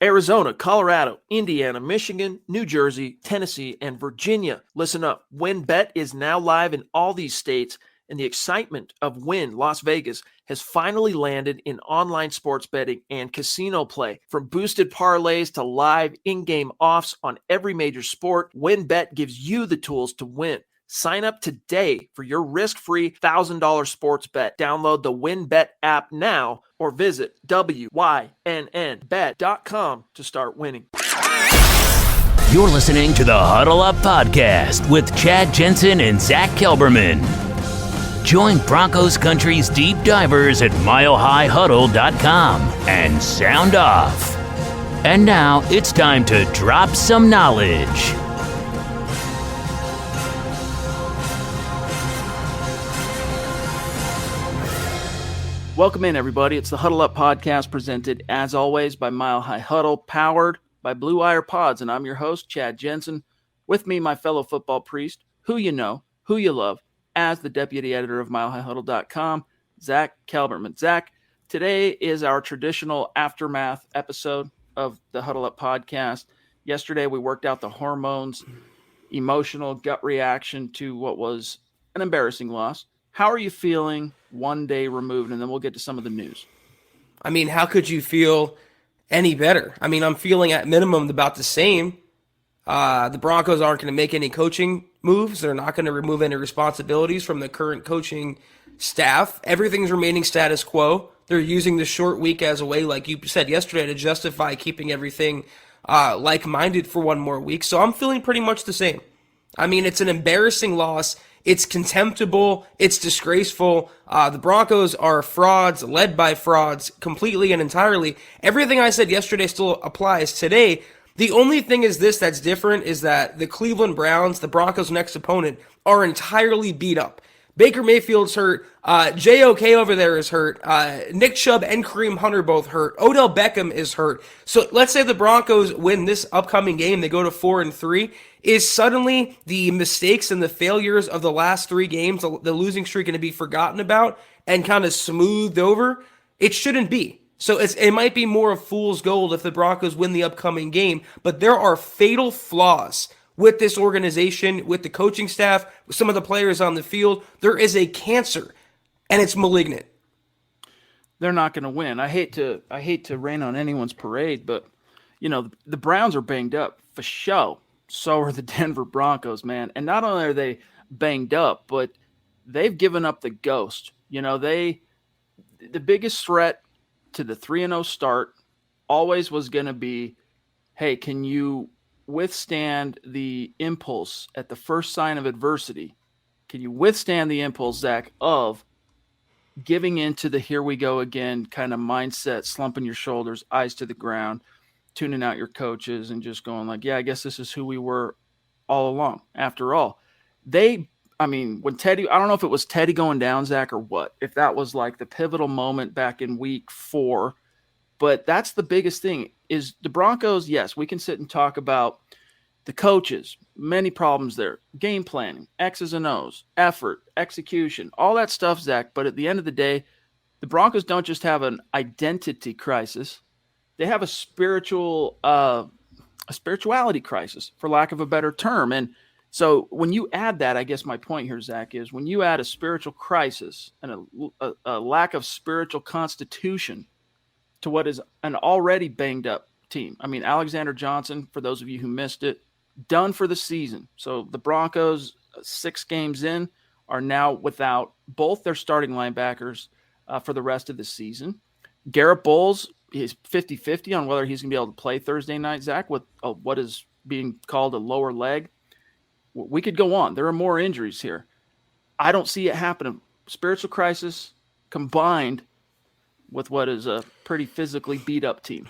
Arizona, Colorado, Indiana, Michigan, New Jersey, Tennessee, and Virginia. Listen up. WynnBET is now live in all these states, and the excitement of Wynn Las Vegas has finally landed in online sports betting and casino play. From boosted parlays to live in-game offs on every major sport, WynnBET gives you the tools to win. Sign up today for your risk-free $1,000 sports bet. Download the WynnBET app now or visit wynnbet.com to start winning. You're listening to the Huddle Up Podcast with Chad Jensen and Zack Kelberman. Join Broncos Country's deep divers at milehighhuddle.com and sound off. And now it's time to drop some knowledge. Welcome in, everybody. It's the Huddle Up Podcast presented, as always, by Mile High Huddle, powered by Blue Wire Pods. And I'm your host, Chad Jensen. With me, my fellow football priest, who you know, who you love, as the deputy editor of milehighhuddle.com, Zack Kelberman. Zack, today is our traditional aftermath episode of the Huddle Up Podcast. Yesterday, we worked out the hormones, emotional gut reaction to what was an embarrassing loss. How are you feeling one day removed? And then we'll get to some of the news. I mean, how could you feel any better? I mean, I'm feeling at minimum about the same. The Broncos aren't going to make any coaching moves. They're not going to remove any responsibilities from the current coaching staff. Everything's remaining status quo. They're using the short week as a way, like you said yesterday, to justify keeping everything like-minded for one more week. So I'm feeling pretty much the same. I mean, it's an embarrassing loss. It's contemptible. It's disgraceful. The Broncos are frauds, led by frauds, completely and entirely. Everything I said yesterday still applies today. The only thing is this that's different is that the Cleveland Browns, the Broncos' next opponent, are entirely beat up. Baker Mayfield's hurt. J.O.K. over there is hurt. Nick Chubb and Kareem Hunter are both hurt. Odell Beckham is hurt. So let's say the Broncos win this upcoming game. They go to 4-3. Is suddenly the mistakes and the failures of the last three games, the losing streak, going to be forgotten about and kind of smoothed over? It shouldn't be. So it might be more of fool's gold if the Broncos win the upcoming game, but there are fatal flaws with this organization, with the coaching staff, with some of the players on the field. There is a cancer, and it's malignant. They're not going to win. I hate to rain on anyone's parade, but you know the Browns are banged up for show. So are the Denver Broncos, man. And not only are they banged up, but they've given up the ghost. You know, the biggest threat to the 3-0 start always was going to be, hey, can you withstand the impulse at the first sign of adversity? Can you withstand the impulse, Zach, of giving into the here we go again kind of mindset, slumping your shoulders, eyes to the ground, tuning out your coaches and just going like, yeah, I guess this is who we were all along. After all, when Teddy, I don't know if it was Teddy going down, Zach, or what, if that was like the pivotal moment back in week 4, but that's the biggest thing is the Broncos. Yes, we can sit and talk about the coaches, many problems there, game planning, X's and O's, effort, execution, all that stuff, Zach. But at the end of the day, the Broncos don't just have an identity crisis. They have a spirituality crisis, for lack of a better term. And so when you add that, I guess my point here, Zach, is when you add a spiritual crisis and a lack of spiritual constitution to what is an already banged up team. I mean, Alexander Johnson, for those of you who missed it, done for the season. So the Broncos, 6 games in, are now without both their starting linebackers for the rest of the season. Garrett Bowles, he's 50-50 on whether he's going to be able to play Thursday night, Zach, with what is being called a lower leg. We could go on. There are more injuries here. I don't see it happening. Spiritual crisis combined with what is a pretty physically beat-up team.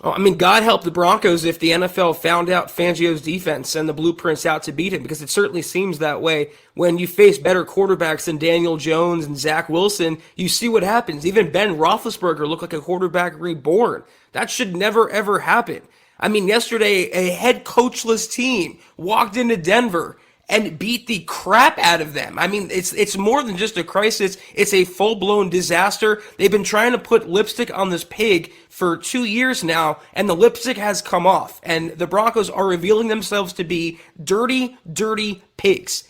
Oh, I mean, God help the Broncos if the NFL found out Fangio's defense and the blueprints out to beat him, because it certainly seems that way. When you face better quarterbacks than Daniel Jones and Zach Wilson, you see what happens. Even Ben Roethlisberger looked like a quarterback reborn. That should never, ever happen. I mean, yesterday, a head coachless team walked into Denver and beat the crap out of them. I mean, it's more than just a crisis. It's a full-blown disaster. They've been trying to put lipstick on this pig for 2 years now, and the lipstick has come off. And the Broncos are revealing themselves to be dirty, dirty pigs.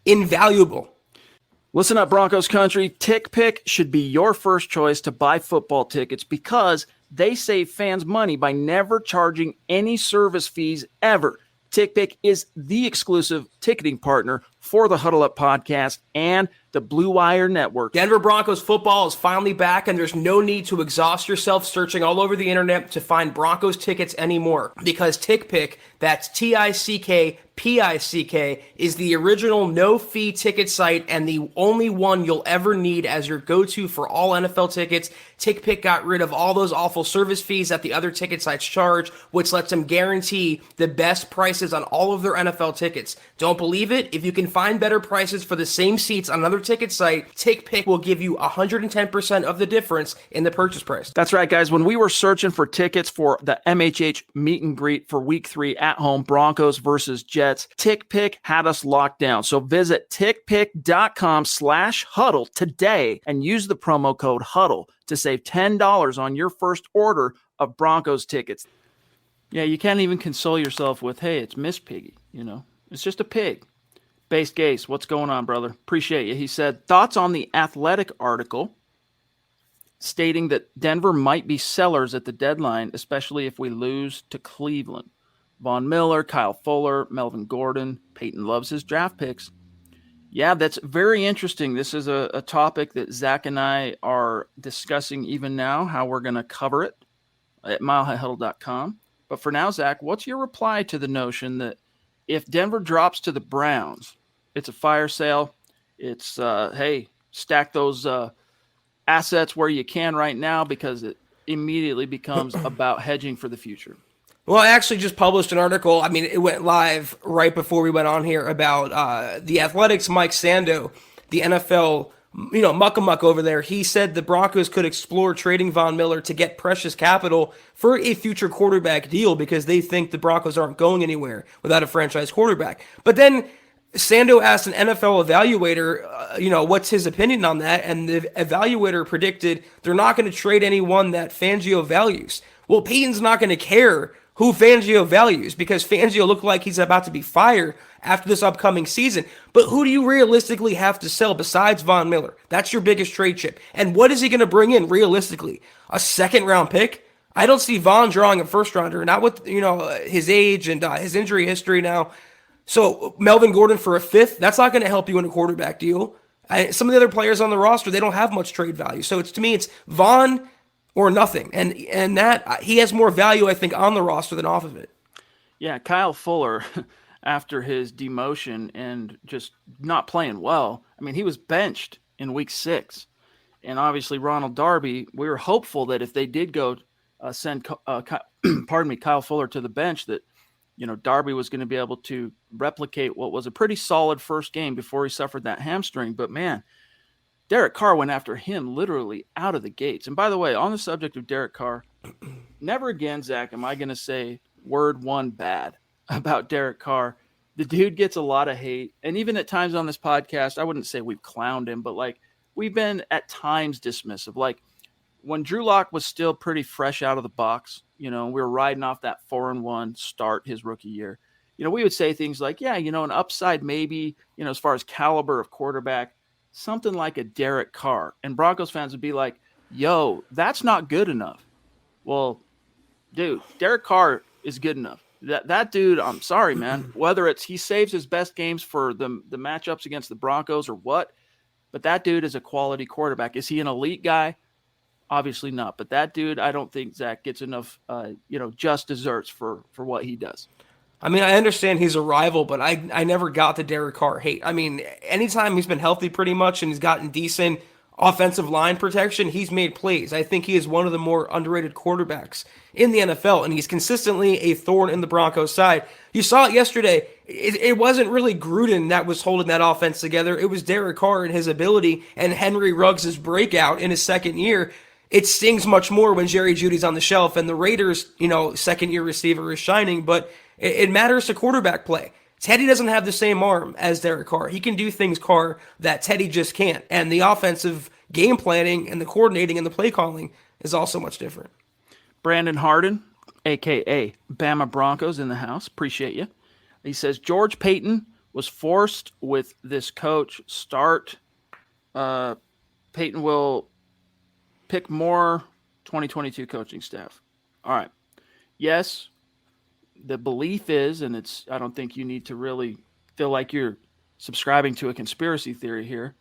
Invaluable. Listen up, Broncos country. TickPick should be your first choice to buy football tickets because they save fans money by never charging any service fees ever. TickPick is the exclusive ticketing partner for the Huddle Up podcast and the Blue Wire Network. Denver Broncos football is finally back, and there's no need to exhaust yourself searching all over the internet to find Broncos tickets anymore, because TickPick, that's TickPick, is the original no-fee ticket site and the only one you'll ever need as your go-to for all NFL tickets. TickPick got rid of all those awful service fees that the other ticket sites charge, which lets them guarantee the best prices on all of their NFL tickets. Don't believe it? If you can find better prices for the same seats on another ticket site, TickPick will give you 110% of the difference in the purchase price. That's right, guys. When we were searching for tickets for the MHH meet and greet for Week 3 at home, Broncos versus Jets, TickPick had us locked down. So visit tickpick.com/huddle today and use the promo code HUDDLE to save $10 on your first order of Broncos tickets. Yeah, you can't even console yourself with, hey, it's Miss Piggy, It's just a pig. Base Gase, what's going on, brother? Appreciate you. He said, thoughts on the Athletic article stating that Denver might be sellers at the deadline, especially if we lose to Cleveland. Von Miller, Kyle Fuller, Melvin Gordon. Peyton loves his draft picks. Yeah, that's very interesting. This is a topic that Zach and I are discussing even now, how we're going to cover it at milehighhuddle.com. But for now, Zach, what's your reply to the notion that if Denver drops to the Browns, it's a fire sale? It's, hey, stack those assets where you can right now, because it immediately becomes about hedging for the future. Well, I actually just published an article. I mean, it went live right before we went on here about the Athletics' Mike Sando, the NFL, muck-a-muck over there. He said the Broncos could explore trading Von Miller to get precious capital for a future quarterback deal because they think the Broncos aren't going anywhere without a franchise quarterback. But then Sando asked an NFL evaluator, what's his opinion on that? And the evaluator predicted they're not going to trade anyone that Fangio values. Well, Peyton's not going to care who Fangio values, because Fangio looked like he's about to be fired after this upcoming season. But who do you realistically have to sell besides Von Miller? That's your biggest trade chip. And what is he going to bring in realistically? A second-round pick? I don't see Von drawing a first-rounder, not with his age and his injury history now. So Melvin Gordon for a fifth, that's not going to help you in a quarterback deal. Some of the other players on the roster, they don't have much trade value. So to me, it's Von or nothing. And that he has more value, I think, on the roster than off of it. Yeah, Kyle Fuller, after his demotion and just not playing well, I mean, he was benched in week 6. And obviously Ronald Darby, we were hopeful that if they did go send Kyle Fuller to the bench, that Darby was going to be able to replicate what was a pretty solid first game before he suffered that hamstring. But man, Derek Carr went after him literally out of the gates. And by the way, on the subject of Derek Carr, never again, Zach, am I going to say word one bad about Derek Carr. The dude gets a lot of hate. And even at times on this podcast, I wouldn't say we've clowned him, but we've been at times dismissive. When Drew Lock was still pretty fresh out of the box, we were riding off that 4-1 start his rookie year. We would say things like, yeah, an upside maybe, as far as caliber of quarterback, something like a Derek Carr. And Broncos fans would be like, yo, that's not good enough. Well, dude, Derek Carr is good enough. That dude, I'm sorry, man, whether it's he saves his best games for the matchups against the Broncos or what, but that dude is a quality quarterback. Is he an elite guy? Obviously not. But that dude, I don't think Zach gets enough, just desserts for what he does. I mean, I understand he's a rival, but I never got the Derek Carr hate. I mean, anytime he's been healthy pretty much and he's gotten decent offensive line protection, he's made plays. I think he is one of the more underrated quarterbacks in the NFL, and he's consistently a thorn in the Broncos' side. You saw it yesterday. It wasn't really Gruden that was holding that offense together. It was Derek Carr and his ability and Henry Ruggs' breakout in his second year. It stings much more when Jerry Jeudy's on the shelf and the Raiders, second-year receiver is shining, but it matters to quarterback play. Teddy doesn't have the same arm as Derek Carr. He can do things, Carr, that Teddy just can't. And the offensive game planning and the coordinating and the play calling is also much different. Brandon Harden, a.k.a. Bama Broncos, in the house. Appreciate you. He says, George Payton was forced with this coach start. Payton will pick more 2022 coaching staff. All right. Yes, the belief is, and I don't think you need to really feel like you're subscribing to a conspiracy theory here.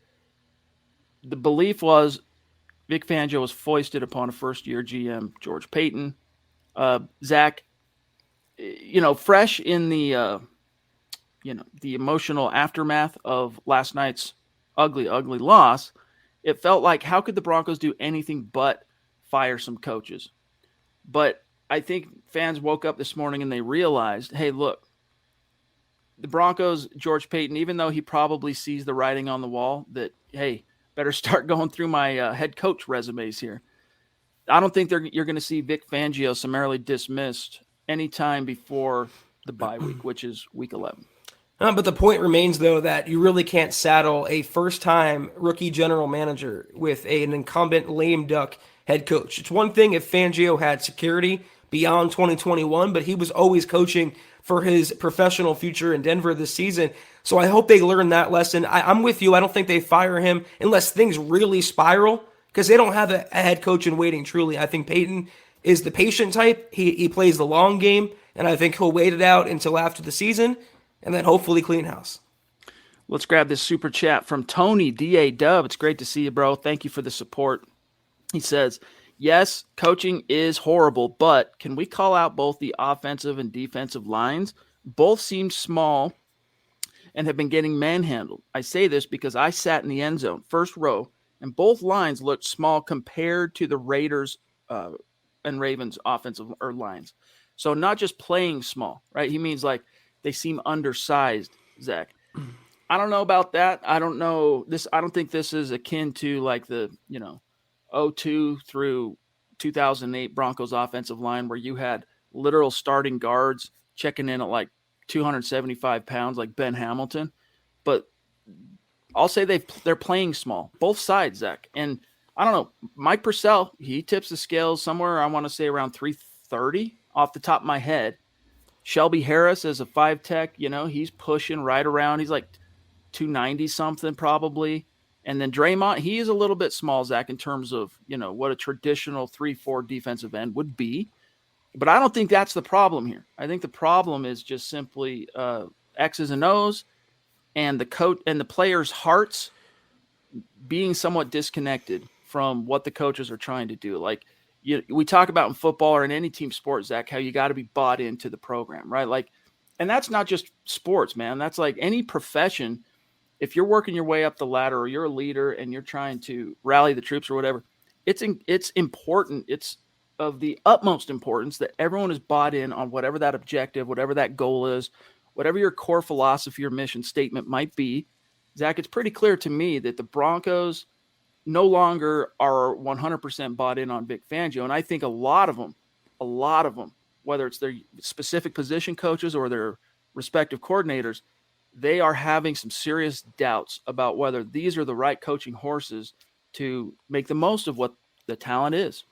The belief was Vic Fangio was foisted upon a first-year GM, George Payton. Zach, fresh in the emotional aftermath of last night's ugly, ugly loss, it felt like how could the Broncos do anything but fire some coaches? But I think fans woke up this morning and they realized, hey, look, the Broncos, George Payton, even though he probably sees the writing on the wall that, hey, better start going through my head coach resumes here. I don't think you're going to see Vic Fangio summarily dismissed anytime before the bye week, which is week 11. But the point remains, though, that you really can't saddle a first-time rookie general manager with an incumbent lame duck head coach. It's one thing if Fangio had security beyond 2021, but he was always coaching for his professional future in Denver this season. So I hope they learn that lesson. I'm with you. I don't think they fire him unless things really spiral, because they don't have a head coach in waiting, truly. I think Payton is the patient type. He plays the long game, and I think he'll wait it out until after the season, and then hopefully clean house. Let's grab this super chat from Tony D.A. Dub. It's great to see you, bro. Thank you for the support. He says, yes, coaching is horrible, but can we call out both the offensive and defensive lines? Both seem small and have been getting manhandled. I say this because I sat in the end zone, first row, and both lines looked small compared to the Raiders and Ravens offensive or lines. So not just playing small, right? He means like they seem undersized, Zach. I don't know about that. I don't know this. I don't think this is akin to like the, 02 through 2008 Broncos offensive line where you had literal starting guards checking in at like 275 pounds like Ben Hamilton. But I'll say they're playing small, both sides, Zach. And I don't know, Mike Purcell, he tips the scales somewhere, I want to say around 330 off the top of my head. Shelby Harris as a 5 tech, he's pushing right around. He's like 290 something probably. And then Draymond, he is a little bit small, Zach, in terms of, what a traditional 3-4 defensive end would be. But I don't think that's the problem here. I think the problem is just simply X's and O's and the coach and the players' hearts being somewhat disconnected from what the coaches are trying to do. Like we talk about in football or in any team sport, Zach, how you got to be bought into the program, right? Like, and that's not just sports, man. That's like any profession. If you're working your way up the ladder or you're a leader and you're trying to rally the troops or whatever, it's important. It's of the utmost importance that everyone is bought in on whatever that objective, whatever that goal is, whatever your core philosophy or mission statement might be. Zach, it's pretty clear to me that the Broncos no longer are 100% bought in on Vic Fangio. And I think a lot of them, whether it's their specific position coaches or their respective coordinators, they are having some serious doubts about whether these are the right coaching horses to make the most of what the talent is.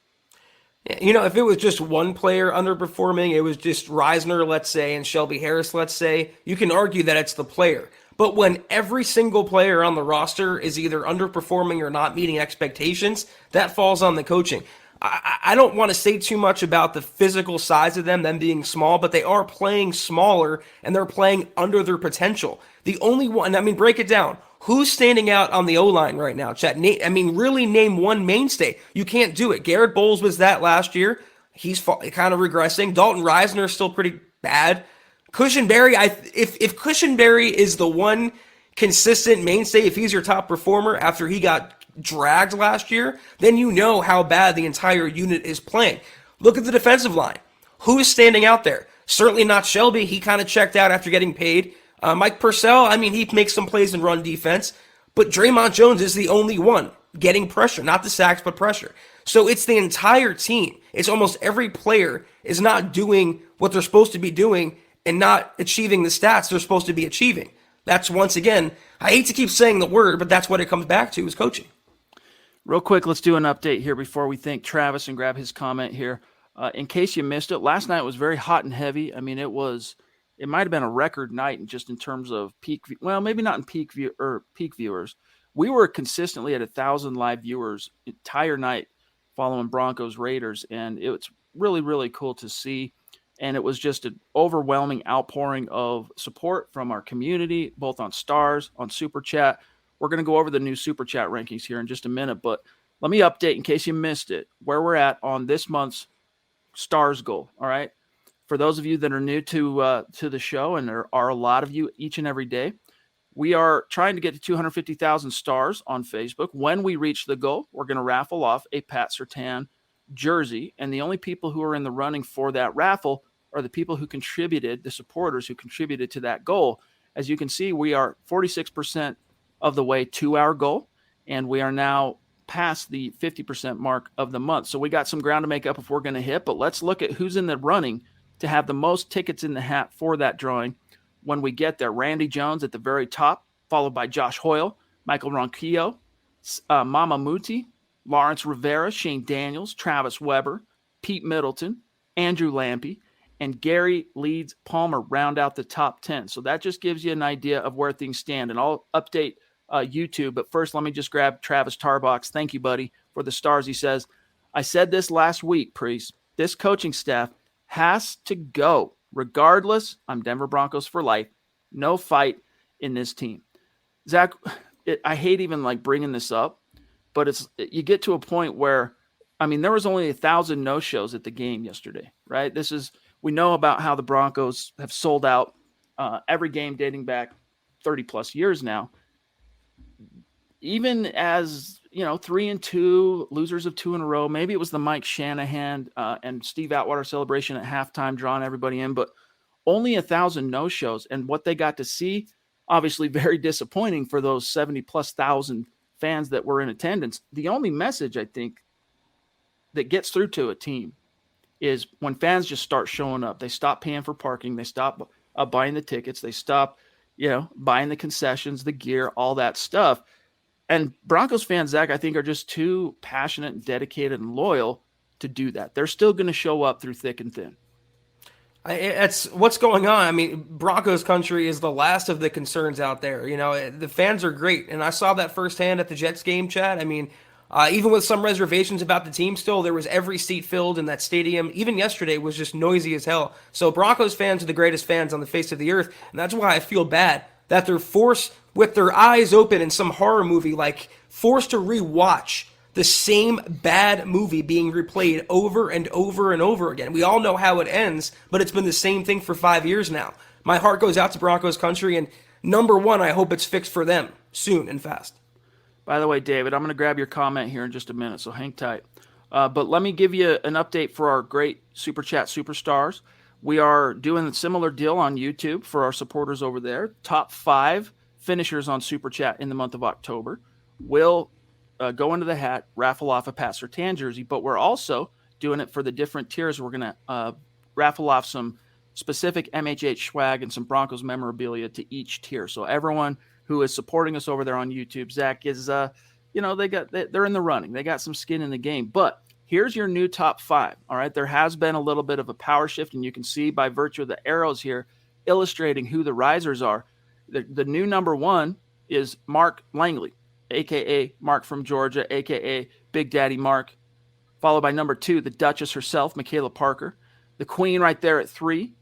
If it was just one player underperforming, it was just Reisner, let's say, and Shelby Harris, let's say, you can argue that it's the player. But when every single player on the roster is either underperforming or not meeting expectations, that falls on the coaching. I don't want to say too much about the physical size of them being small, but they are playing smaller and they're playing under their potential. The only one, break it down. Who's standing out on the O-line right now, Chet? Really name one mainstay. You can't do it. Garrett Bowles was that last year. He's kind of regressing. Dalton Reisner is still pretty bad. Cushenberry, if Cushenberry is the one consistent mainstay, if he's your top performer after he got dragged last year, then you know how bad the entire unit is playing. Look at the defensive line. Who's standing out there? Certainly not Shelby. He kind of checked out after getting paid. Mike Purcell, he makes some plays in run defense, but Draymond Jones is the only one getting pressure, not the sacks, but pressure. So it's the entire team. It's almost every player is not doing what they're supposed to be doing, and not achieving the stats they're supposed to be achieving. That's, once again, I hate to keep saying the word, but that's what it comes back to, is coaching. Real quick, let's do an update here before we thank Travis and grab his comment here. In case you missed it, last night was very hot and heavy. I mean, it might have been a record night just in terms of peak. Well, maybe not in peak viewers. We were consistently at 1,000 live viewers entire night following Broncos Raiders, and it's really, really cool to see. And it was just an overwhelming outpouring of support from our community, both on Stars, on Super Chat. We're going to go over the new Super Chat rankings here in just a minute, but let me update in case you missed it, where we're at on this month's Stars goal. All right. For those of you that are new to the show, and there are a lot of you each and every day, we are trying to get to 250,000 stars on Facebook. When we reach the goal, we're going to raffle off a Pat Surtain jersey. And the only people who are in the running for that raffle are the people who contributed, the supporters who contributed to that goal. As you can see, we are 46% of the way to our goal, and we are now past the 50% mark of the month. So we got some ground to make up if we're going to hit, but let's look at who's in the running to have the most tickets in the hat for that drawing when we get there. Randy Jones at the very top, followed by Josh Hoyle, Michael Ronquillo, Mama Muti, Lawrence Rivera, Shane Daniels, Travis Weber, Pete Middleton, Andrew Lampy, and Gary Leeds Palmer round out the top 10. So that just gives you an idea of where things stand. And I'll update YouTube. But first, let me just grab Travis Tarbox. Thank you, buddy, for the stars. He says, I said this last week, Priest. This coaching staff has to go. Regardless, I'm Denver Broncos for life. No fight in this team. Zach, I hate even like bringing this up, but you get to a point where, I mean, there was only 1,000 no-shows at the game yesterday, right? We know about how the Broncos have sold out every game dating back 30 plus years now. Even as, 3-2, losers of 2 in a row, maybe it was the Mike Shanahan and Steve Atwater celebration at halftime drawing everybody in, but only 1,000 no-shows. And what they got to see, obviously very disappointing for those 70 plus thousand fans that were in attendance. The only message I think that gets through to a team is when fans just start showing up. They stop paying for parking. They stop buying the tickets. They stop, buying the concessions, the gear, all that stuff. And Broncos fans, Zach, I think are just too passionate and dedicated and loyal to do that. They're still going to show up through thick and thin. It's what's going on. I mean, Broncos country is the last of the concerns out there. The fans are great. And I saw that firsthand at the Jets game, Chad. I mean, even with some reservations about the team still, there was every seat filled in that stadium. Even yesterday was just noisy as hell. So Broncos fans are the greatest fans on the face of the earth. And that's why I feel bad that they're forced, with their eyes open in some horror movie, like forced to rewatch the same bad movie being replayed over and over and over again. We all know how it ends, but it's been the same thing for 5 years now. My heart goes out to Broncos country, and number one, I hope it's fixed for them soon and fast. By the way, David, I'm going to grab your comment here in just a minute, so hang tight. But let me give you an update for our great Super Chat superstars. We are doing a similar deal on YouTube for our supporters over there. Top 5 finishers on Super Chat in the month of October will go into the hat, raffle off a Pat Surtain jersey, but we're also doing it for the different tiers. We're going to raffle off some specific MHH swag and some Broncos memorabilia to each tier. So everyone who is supporting us over there on YouTube, Zach, is, they're in the running. They got some skin in the game. But here's your new top 5, all right? There has been a little bit of a power shift, and you can see by virtue of the arrows here illustrating who the risers are. The new number 1 is Mark Langley, a.k.a. Mark from Georgia, a.k.a. Big Daddy Mark, followed by number 2, the Duchess herself, Michaela Parker. The Queen right there at 3,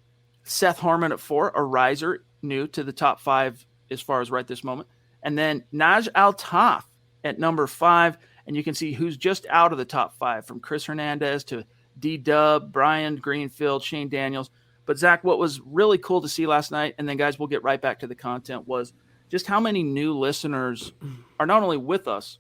Seth Harmon at 4, a riser, new to the top 5 as far as right this moment. And then Naj Al-Taf at number 5, and you can see who's just out of the top 5, from Chris Hernandez to D-Dub, Brian Greenfield, Shane Daniels. But, Zach, what was really cool to see last night, and then, guys, we'll get right back to the content, was just how many new listeners are not only with us,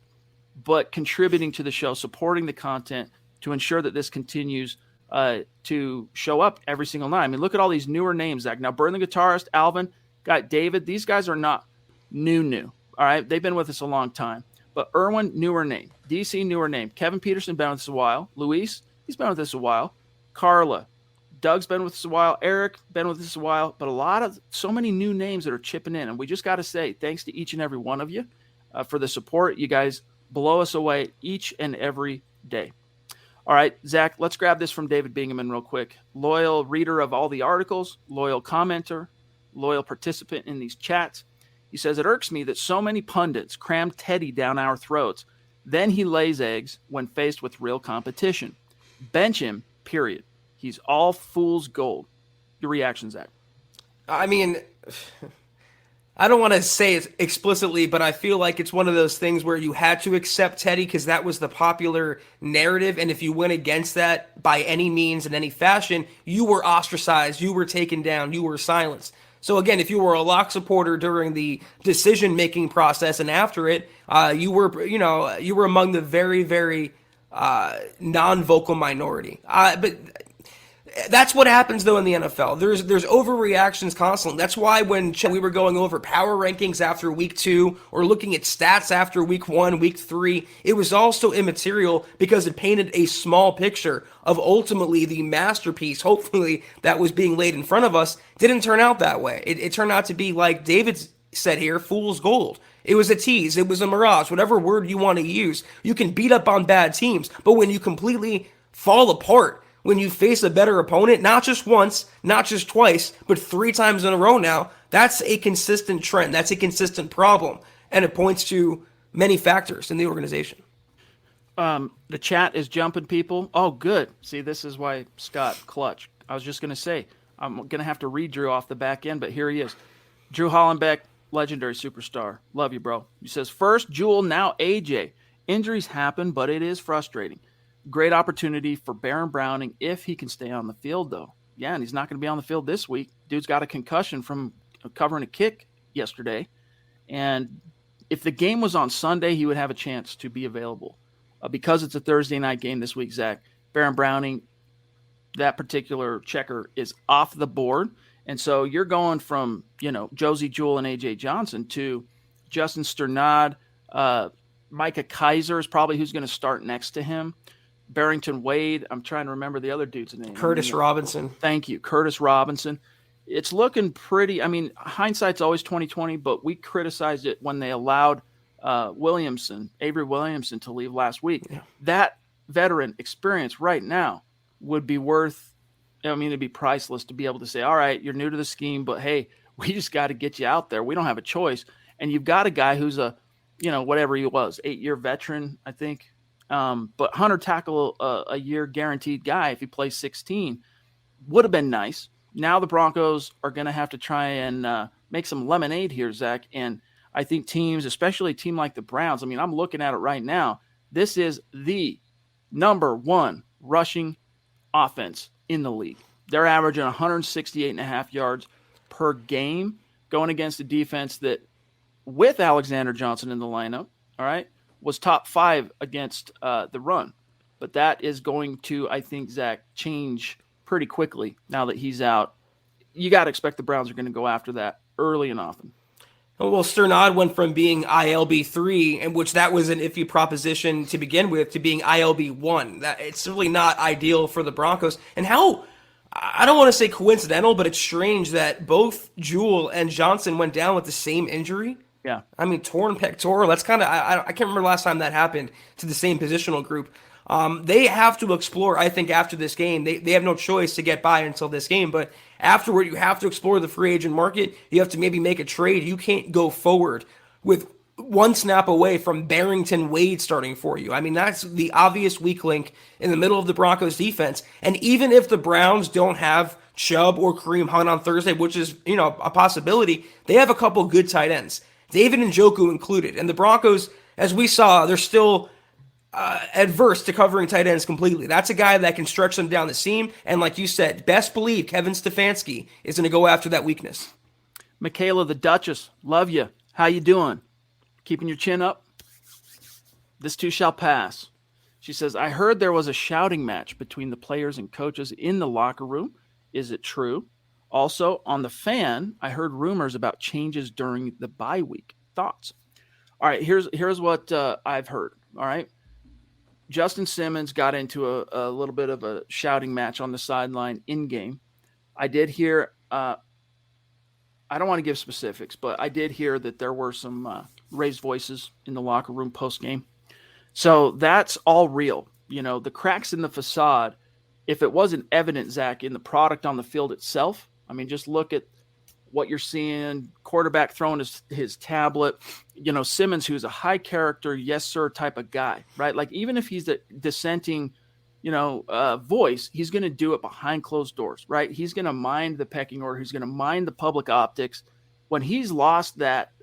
but contributing to the show, supporting the content to ensure that this continues to show up every single night. I mean, look at all these newer names, Zach. Now, Burn the Guitarist, Alvin, got David. These guys are not new. All right? They've been with us a long time. But Erwin, newer name. DC, newer name. Kevin Peterson, been with us a while. Luis, he's been with us a while. Carla, Doug's been with us a while. Eric been with us a while, but so many new names that are chipping in, and we just got to say thanks to each and every one of you for the support. You guys blow us away each and every day. All right, Zach, let's grab this from David Bingaman real quick. Loyal reader of all the articles, loyal commenter, loyal participant in these chats. He says, it irks me that so many pundits cram Teddy down our throats. Then he lays eggs when faced with real competition. Bench him, period. He's all fool's gold. Your reaction, Zach? I mean, I don't want to say it explicitly, but I feel like it's one of those things where you had to accept Teddy because that was the popular narrative. And if you went against that by any means in any fashion, you were ostracized, you were taken down, you were silenced. So again, if you were a Lock supporter during the decision-making process and after it, you were among the very, very non-vocal minority. But that's what happens, though, in the NFL. There's overreactions constantly. That's why when we were going over power rankings after week 2 or looking at stats after week 1, week 3, it was all so immaterial because it painted a small picture of ultimately the masterpiece, hopefully, that was being laid in front of us. Didn't turn out that way. It turned out to be, like David said here, fool's gold. It was a tease. It was a mirage. Whatever word you want to use. You can beat up on bad teams, but when you completely fall apart, when you face a better opponent, not just once, not just twice, but 3 times in a row now, that's a consistent trend. That's a consistent problem. And it points to many factors in the organization. The chat is jumping people. Oh, good. See, this is why Scott clutch. I was just going to say, I'm going to have to read Drew off the back end, but here he is. Drew Hollenbeck, legendary superstar. Love you, bro. He says, first Jewel, now AJ. Injuries happen, but it is frustrating. Great opportunity for Baron Browning if he can stay on the field, though. Yeah, and he's not going to be on the field this week. Dude's got a concussion from covering a kick yesterday. And if the game was on Sunday, he would have a chance to be available. Because it's a Thursday night game this week, Zach, Baron Browning, that particular checker, is off the board. And so you're going from, Josie Jewell and A.J. Johnson to Justin Sternad. Micah Kaiser is probably who's going to start next to him. Barrington Wade. I'm trying to remember the other dude's name. Curtis Robinson. Thank you. Curtis Robinson. It's looking pretty. I mean, hindsight's always 20/20, but we criticized it when they allowed Avery Williamson to leave last week. Yeah. That veteran experience right now would be it'd be priceless to be able to say, all right, you're new to the scheme, but hey, we just got to get you out there. We don't have a choice. And you've got a guy who's whatever he was, 8-year veteran, I think. But 100 tackle a year guaranteed guy if he plays 16 would have been nice. Now the Broncos are going to have to try and make some lemonade here, Zach. And I think teams, especially a team like the Browns, I mean, I'm looking at it right now. This is the number 1 rushing offense in the league. They're averaging 168.5 yards per game going against a defense that, with Alexander Johnson in the lineup, all right, was top 5 against the run. But that is going to, I think, Zach, change pretty quickly now that he's out. You got to expect the Browns are going to go after that early and often. Well, Sternad went from being ILB3, in which that was an iffy proposition to begin with, to being ILB1. It's really not ideal for the Broncos. And how, I don't want to say coincidental, but it's strange that both Jewell and Johnson went down with the same injury. Yeah. I mean, torn pectoral, that's kind of, I can't remember last time that happened to the same positional group. They have to explore, I think, after this game. They have no choice to get by until this game, but afterward, you have to explore the free agent market. You have to maybe make a trade. You can't go forward with one snap away from Barrington Wade starting for you. I mean, that's the obvious weak link in the middle of the Broncos defense. And even if the Browns don't have Chubb or Kareem Hunt on Thursday, which is, a possibility, they have a couple good tight ends, David Njoku included. And the Broncos, as we saw, they're still adverse to covering tight ends completely. That's a guy that can stretch them down the seam. And like you said, best believe Kevin Stefanski is going to go after that weakness. Michaela the Duchess, love you. How you doing? Keeping your chin up? This too shall pass. She says, I heard there was a shouting match between the players and coaches in the locker room. Is it true? Also, on the fan, I heard rumors about changes during the bye week. Thoughts? All right, here's what I've heard. All right. Justin Simmons got into a little bit of a shouting match on the sideline in game. I did hear, I don't want to give specifics, but I did hear that there were some raised voices in the locker room post game. So that's all real. The cracks in the facade, if it wasn't evident, Zach, in the product on the field itself, I mean, just look at what you're seeing, quarterback throwing his tablet, Simmons, who's a high character, yes, sir, type of guy, right? Like, even if he's a dissenting, voice, he's going to do it behind closed doors, right? He's going to mind the pecking order. He's going to mind the public optics. When he's lost that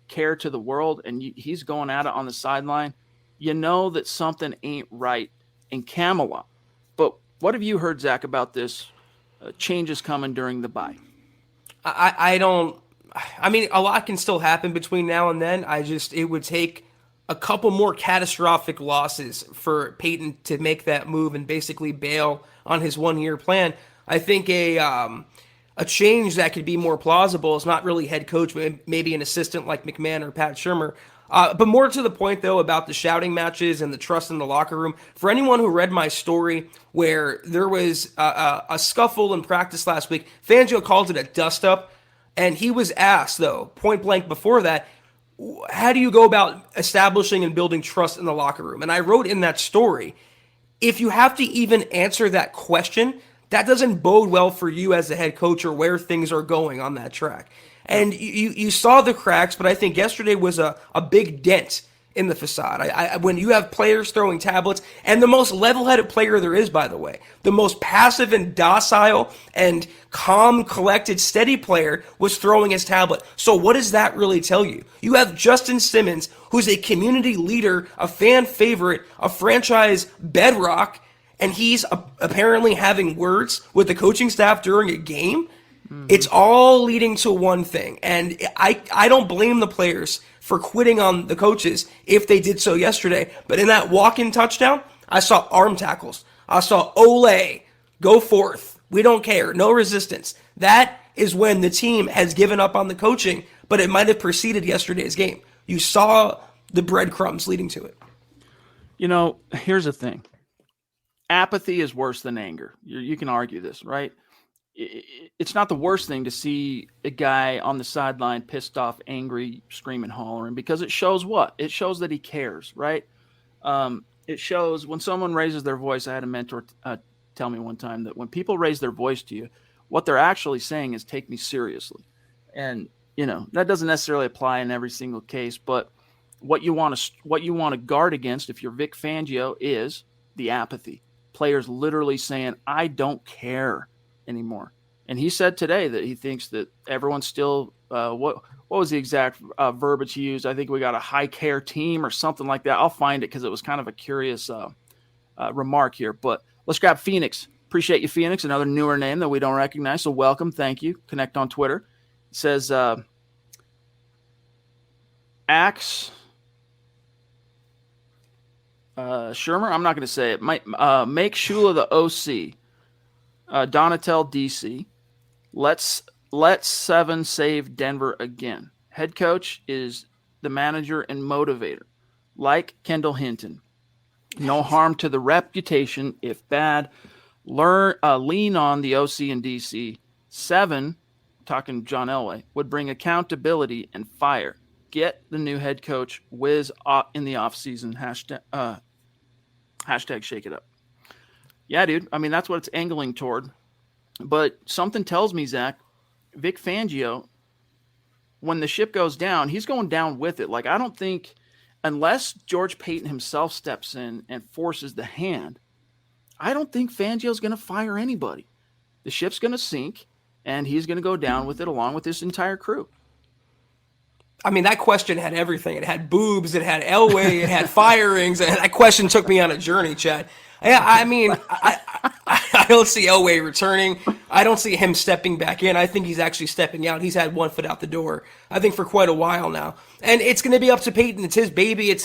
care to the world and he's going at it on the sideline, that something ain't right in Camelot. But what have you heard, Zach, about this changes coming during the bye? I mean, a lot can still happen between now and then. It would take a couple more catastrophic losses for Peyton to make that move and basically bail on his 1-year plan. I think a change that could be more plausible is not really head coach, but maybe an assistant like McMahon or Pat Shurmur. But more to the point, though, about the shouting matches and the trust in the locker room. For anyone who read my story where there was a scuffle in practice last week, Fangio called it a dust-up, and he was asked, though, point blank before that, how do you go about establishing and building trust in the locker room? And I wrote in that story, if you have to even answer that question, that doesn't bode well for you as a head coach or where things are going on that track. And you saw the cracks, but I think yesterday was a big dent in the facade. When you have players throwing tablets, and the most level-headed player there is, by the way, the most passive and docile and calm, collected, steady player was throwing his tablet. So what does that really tell you? You have Justin Simmons, who's a community leader, a fan favorite, a franchise bedrock, and he's apparently having words with the coaching staff during a game. Mm-hmm. It's all leading to one thing. And I don't blame the players for quitting on the coaches if they did so yesterday. But in that walk-in touchdown, I saw arm tackles. I saw Ole, go forth. We don't care. No resistance. That is when the team has given up on the coaching, but it might have preceded yesterday's game. You saw the breadcrumbs leading to it. Here's the thing. Apathy is worse than anger. You can argue this, right? It's not the worst thing to see a guy on the sideline pissed off, angry, screaming, hollering, because it shows what? It shows that he cares, right? It shows when someone raises their voice. I had a mentor tell me one time that when people raise their voice to you, what they're actually saying is take me seriously. And, that doesn't necessarily apply in every single case, but what you want to guard against if you're Vic Fangio is the apathy. Players literally saying, I don't care anymore. And he said today that he thinks that everyone's still what was the exact verbiage he used? I think we got a high care team or something like that. I'll find it because it was kind of a curious remark here. But let's grab Phoenix. Appreciate you, Phoenix. Another newer name that we don't recognize. So welcome. Thank you. Connect on Twitter. It says Axe Shurmur. I'm not going to say it. Make Shula the OC. Donatel DC. Let's 7 save Denver again. Head coach is the manager and motivator, like Kendall Hinton. No harm to the reputation if bad. Lean on the OC and DC. 7, talking John Elway, would bring accountability and fire. Get the new head coach whiz in the offseason. Hashtag shake it up. Yeah, dude. I mean, that's what it's angling toward. But something tells me, Zach, Vic Fangio, when the ship goes down, he's going down with it. Like, I don't think, unless George Payton himself steps in and forces the hand, I don't think Fangio's going to fire anybody. The ship's going to sink, and he's going to go down with it along with this entire crew. I mean, that question had everything. It had boobs, it had Elway, it had firings, and that question took me on a journey, Chad. Yeah, I mean, I don't see Elway returning. I don't see him stepping back in. I think he's actually stepping out. He's had one foot out the door, I think, for quite a while now. And it's going to be up to Peyton. It's his baby.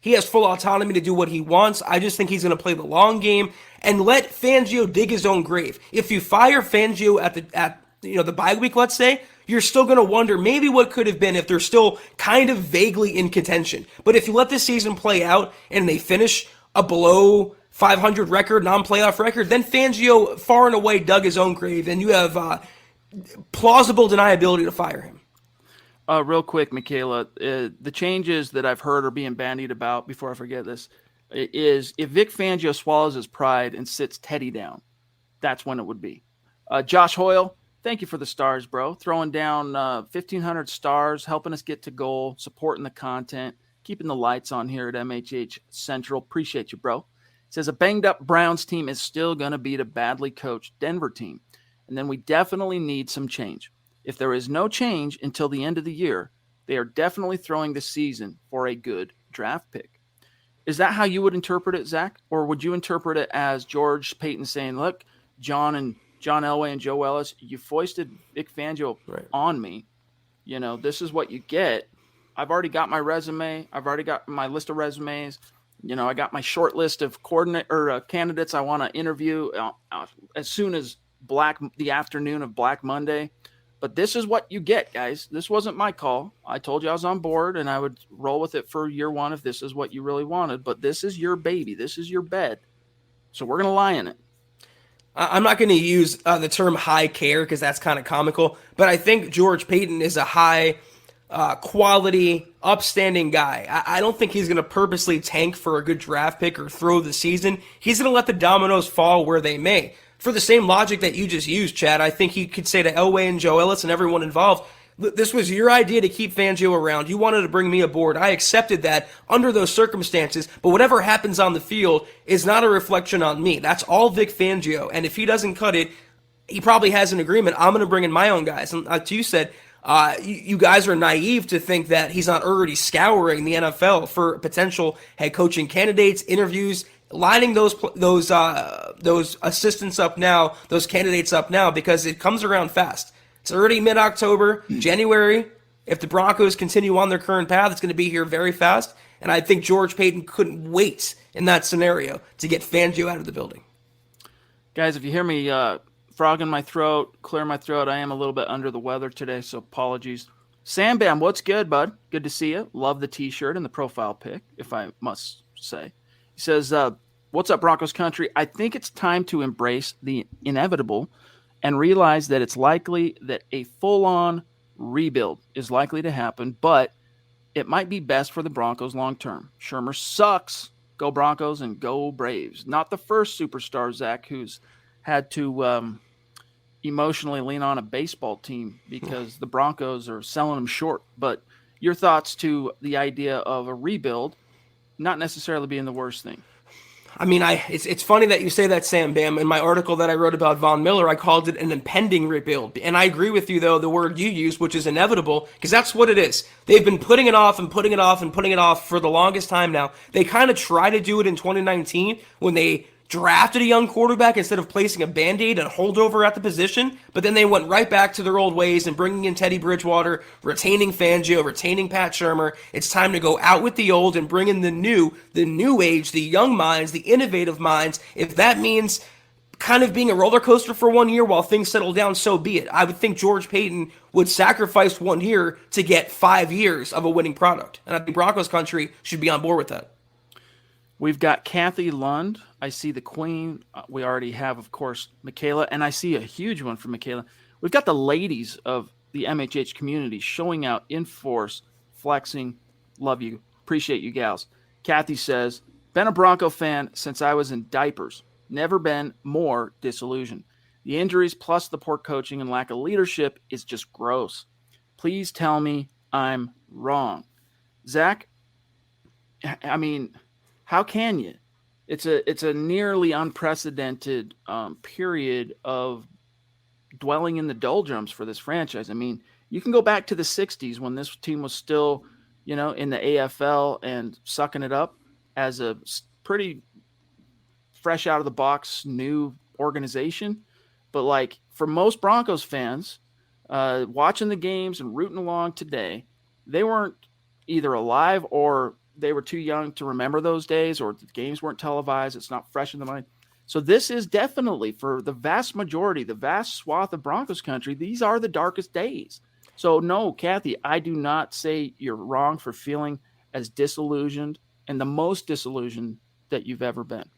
He has full autonomy to do what he wants. I just think he's going to play the long game and let Fangio dig his own grave. If you fire Fangio at the bye week, let's say, you're still going to wonder maybe what could have been if they're still kind of vaguely in contention. But if you let this season play out and they finish a below 500 record, non-playoff record, then Fangio far and away dug his own grave, and you have plausible deniability to fire him. Real quick, Michaela, the changes that I've heard are being bandied about, before I forget this, is if Vic Fangio swallows his pride and sits Teddy down, that's when it would be. Josh Hoyle, thank you for the stars, bro. Throwing down 1,500 stars, helping us get to goal, supporting the content, keeping the lights on here at MHH Central. Appreciate you, bro. Says a banged-up Browns team is still going to beat a badly coached Denver team, and then we definitely need some change. If there is no change until the end of the year, they are definitely throwing the season for a good draft pick. Is that how you would interpret it, Zach? Or would you interpret it as George Payton saying, look, John Elway and Joe Ellis, you foisted Vic Fangio on me. You know, this is what you get. I've already got my resume. I've already got my list of resumes. You know, I got my short list of candidates I want to interview as soon as the afternoon of Black Monday. But this is what you get, guys. This wasn't my call. I told you I was on board, and I would roll with it for year one if this is what you really wanted. But this is your baby. This is your bed. So we're going to lie in it. I'm not going to use the term high care because that's kind of comical, but I think George Payton is a high quality, upstanding guy. I don't think he's going to purposely tank for a good draft pick or throw the season. He's going to let the dominoes fall where they may. For the same logic that you just used, Chad, I think he could say to Elway and Joe Ellis and everyone involved, this was your idea to keep Fangio around. You wanted to bring me aboard. I accepted that under those circumstances, but whatever happens on the field is not a reflection on me. That's all Vic Fangio, and if he doesn't cut it, he probably has an agreement. I'm going to bring in my own guys. And like you said, you guys are naive to think that he's not already scouring the NFL for potential head coaching candidates, interviews, lining those assistants up now, those candidates up now, because it comes around fast. It's already mid-October, January. If the Broncos continue on their current path, it's going to be here very fast. And I think George Payton couldn't wait in that scenario to get Fangio out of the building. Guys, if you hear me frog in my throat, clear my throat, I am a little bit under the weather today, so apologies. Sam Bam, what's good, bud? Good to see you. Love the T-shirt and the profile pic, if I must say. He says, what's up, Broncos country? I think it's time to embrace the inevitable and realize that it's likely that a full-on rebuild is likely to happen, but it might be best for the Broncos long-term. Shermer sucks. Go Broncos and go Braves. Not the first superstar, Zach, who's had to emotionally lean on a baseball team because the Broncos are selling them short. But your thoughts to the idea of a rebuild not necessarily being the worst thing. I mean, it's funny that you say that, Sam Bam. In my article that I wrote about Von Miller, I called it an impending rebuild. And I agree with you, though, the word you used, which is inevitable, because that's what it is. They've been putting it off and putting it off and putting it off for the longest time now. They kind of tried to do it in 2019 when they drafted a young quarterback instead of placing a Band-Aid and holdover at the position, but then they went right back to their old ways and bringing in Teddy Bridgewater, retaining Fangio, retaining Pat Shermer. It's time to go out with the old and bring in the new age, the young minds, the innovative minds. If that means kind of being a roller coaster for 1 year while things settle down, so be it. I would think George Payton would sacrifice 1 year to get 5 years of a winning product. And I think Broncos country should be on board with that. We've got Kathy Lund. I see the Queen. We already have, of course, Michaela, and I see a huge one for Michaela. We've got the ladies of the MHH community showing out in force, flexing. Love you. Appreciate you, gals. Kathy says, been a Bronco fan since I was in diapers. Never been more disillusioned. The injuries plus the poor coaching and lack of leadership is just gross. Please tell me I'm wrong. Zach, I mean, how can you? It's a nearly unprecedented period of dwelling in the doldrums for this franchise. I mean, you can go back to the 60s when this team was still, in the AFL and sucking it up as a pretty fresh out of the box new organization. But like for most Broncos fans, watching the games and rooting along today, they weren't either alive or they were too young to remember those days, or the games weren't televised. It's not fresh in the mind. So this is definitely, for the vast majority, the vast swath of Broncos country, these are the darkest days. So no, Kathy, I do not say you're wrong for feeling as disillusioned and the most disillusioned that you've ever been.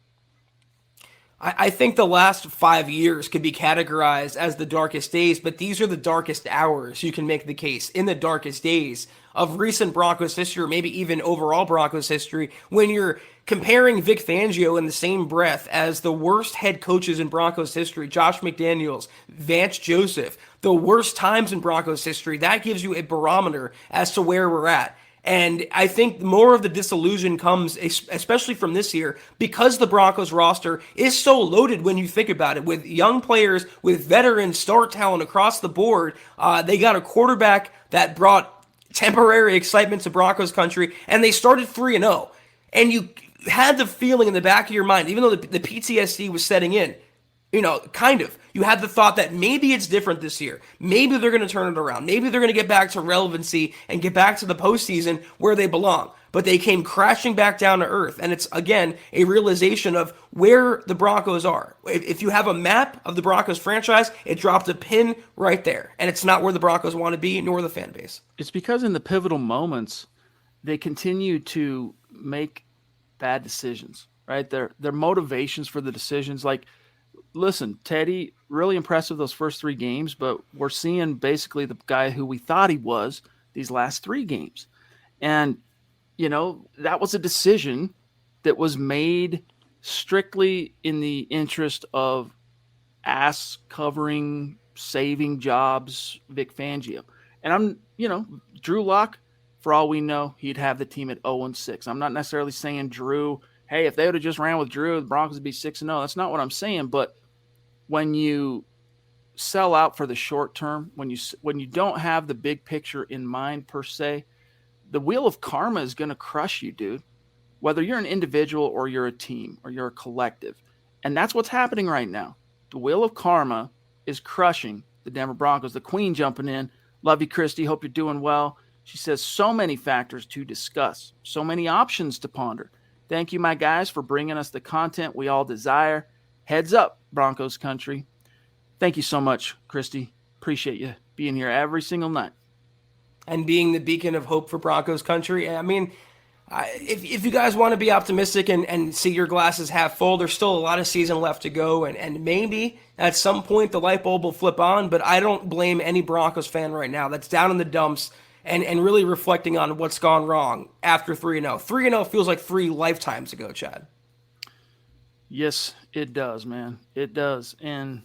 I think the last 5 years could be categorized as the darkest days, but these are the darkest hours, you can make the case, in the darkest days of recent Broncos history, or maybe even overall Broncos history, when you're comparing Vic Fangio in the same breath as the worst head coaches in Broncos history, Josh McDaniels, Vance Joseph, the worst times in Broncos history. That gives you a barometer as to where we're at. And I think more of the disillusion comes, especially from this year, because the Broncos roster is so loaded when you think about it, with young players, with veteran star talent across the board. They got a quarterback that brought temporary excitement to Broncos country, and they started 3-0. And you had the feeling in the back of your mind, even though the PTSD was setting in, kind of. You had the thought that maybe it's different this year. Maybe they're going to turn it around. Maybe they're going to get back to relevancy and get back to the postseason where they belong. But they came crashing back down to earth. And it's, again, a realization of where the Broncos are. If you have a map of the Broncos franchise, it dropped a pin right there. And it's not where the Broncos want to be, nor the fan base. It's because in the pivotal moments, they continue to make bad decisions, right? Their motivations for the decisions, like, listen, Teddy, really impressive those first 3 games, but we're seeing basically the guy who we thought he was these last 3 games. And, that was a decision that was made strictly in the interest of ass covering, saving jobs, Vic Fangio. And Drew Lock, for all we know, he'd have the team at 0-6. I'm not necessarily saying Drew, hey, if they would have just ran with Drew, the Broncos would be 6-0. That's not what I'm saying. But when you sell out for the short term, when you don't have the big picture in mind per se, the wheel of karma is going to crush you, dude. Whether you're an individual or you're a team or you're a collective. And that's what's happening right now. The wheel of karma is crushing the Denver Broncos. The Queen jumping in. Love you, Christy. Hope you're doing well. She says so many factors to discuss, so many options to ponder. Thank you, my guys, for bringing us the content we all desire. Heads up, Broncos country. Thank you so much, Christy. Appreciate you being here every single night. And being the beacon of hope for Broncos country. I mean, if you guys want to be optimistic and see your glasses half full, there's still a lot of season left to go. And maybe at some point the light bulb will flip on. But I don't blame any Broncos fan right now that's down in the dumps and really reflecting on what's gone wrong after 3-0. 3-0 feels like 3 lifetimes ago, Chad. Yes, it does, man. It does. And,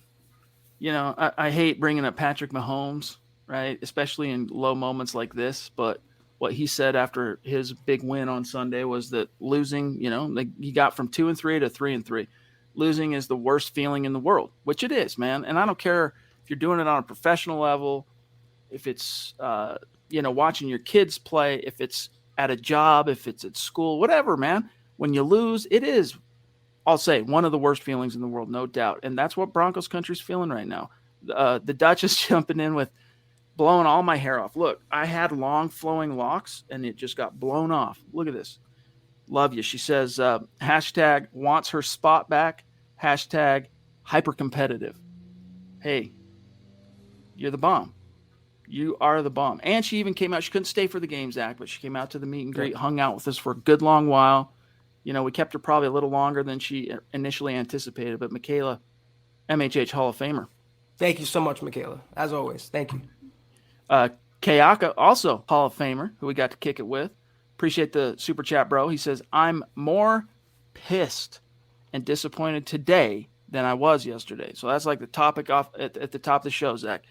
I hate bringing up Patrick Mahomes, right, especially in low moments like this. But what he said after his big win on Sunday was that losing, he got from 2-3 to 3-3. Losing is the worst feeling in the world, which it is, man. And I don't care if you're doing it on a professional level, if it's, watching your kids play, if it's at a job, if it's at school, whatever, man. When you lose, it is, I'll say, one of the worst feelings in the world, no doubt. And that's what Broncos country's feeling right now. The Dutch is jumping in with blowing all my hair off. Look, I had long flowing locks and it just got blown off. Look at this. Love you. She says, hashtag wants her spot back. Hashtag hyper competitive. Hey, you're the bomb. You are the bomb. And she even came out. She couldn't stay for the game, Zach, but she came out to the meet and greet, hung out with us for a good long while. We kept her probably a little longer than she initially anticipated. But Michaela, MHH Hall of Famer. Thank you so much, Michaela. As always, thank you. Kayaka, also Hall of Famer, who we got to kick it with. Appreciate the super chat, bro. He says, I'm more pissed and disappointed today than I was yesterday. So that's like the topic off at the top of the show, Zach.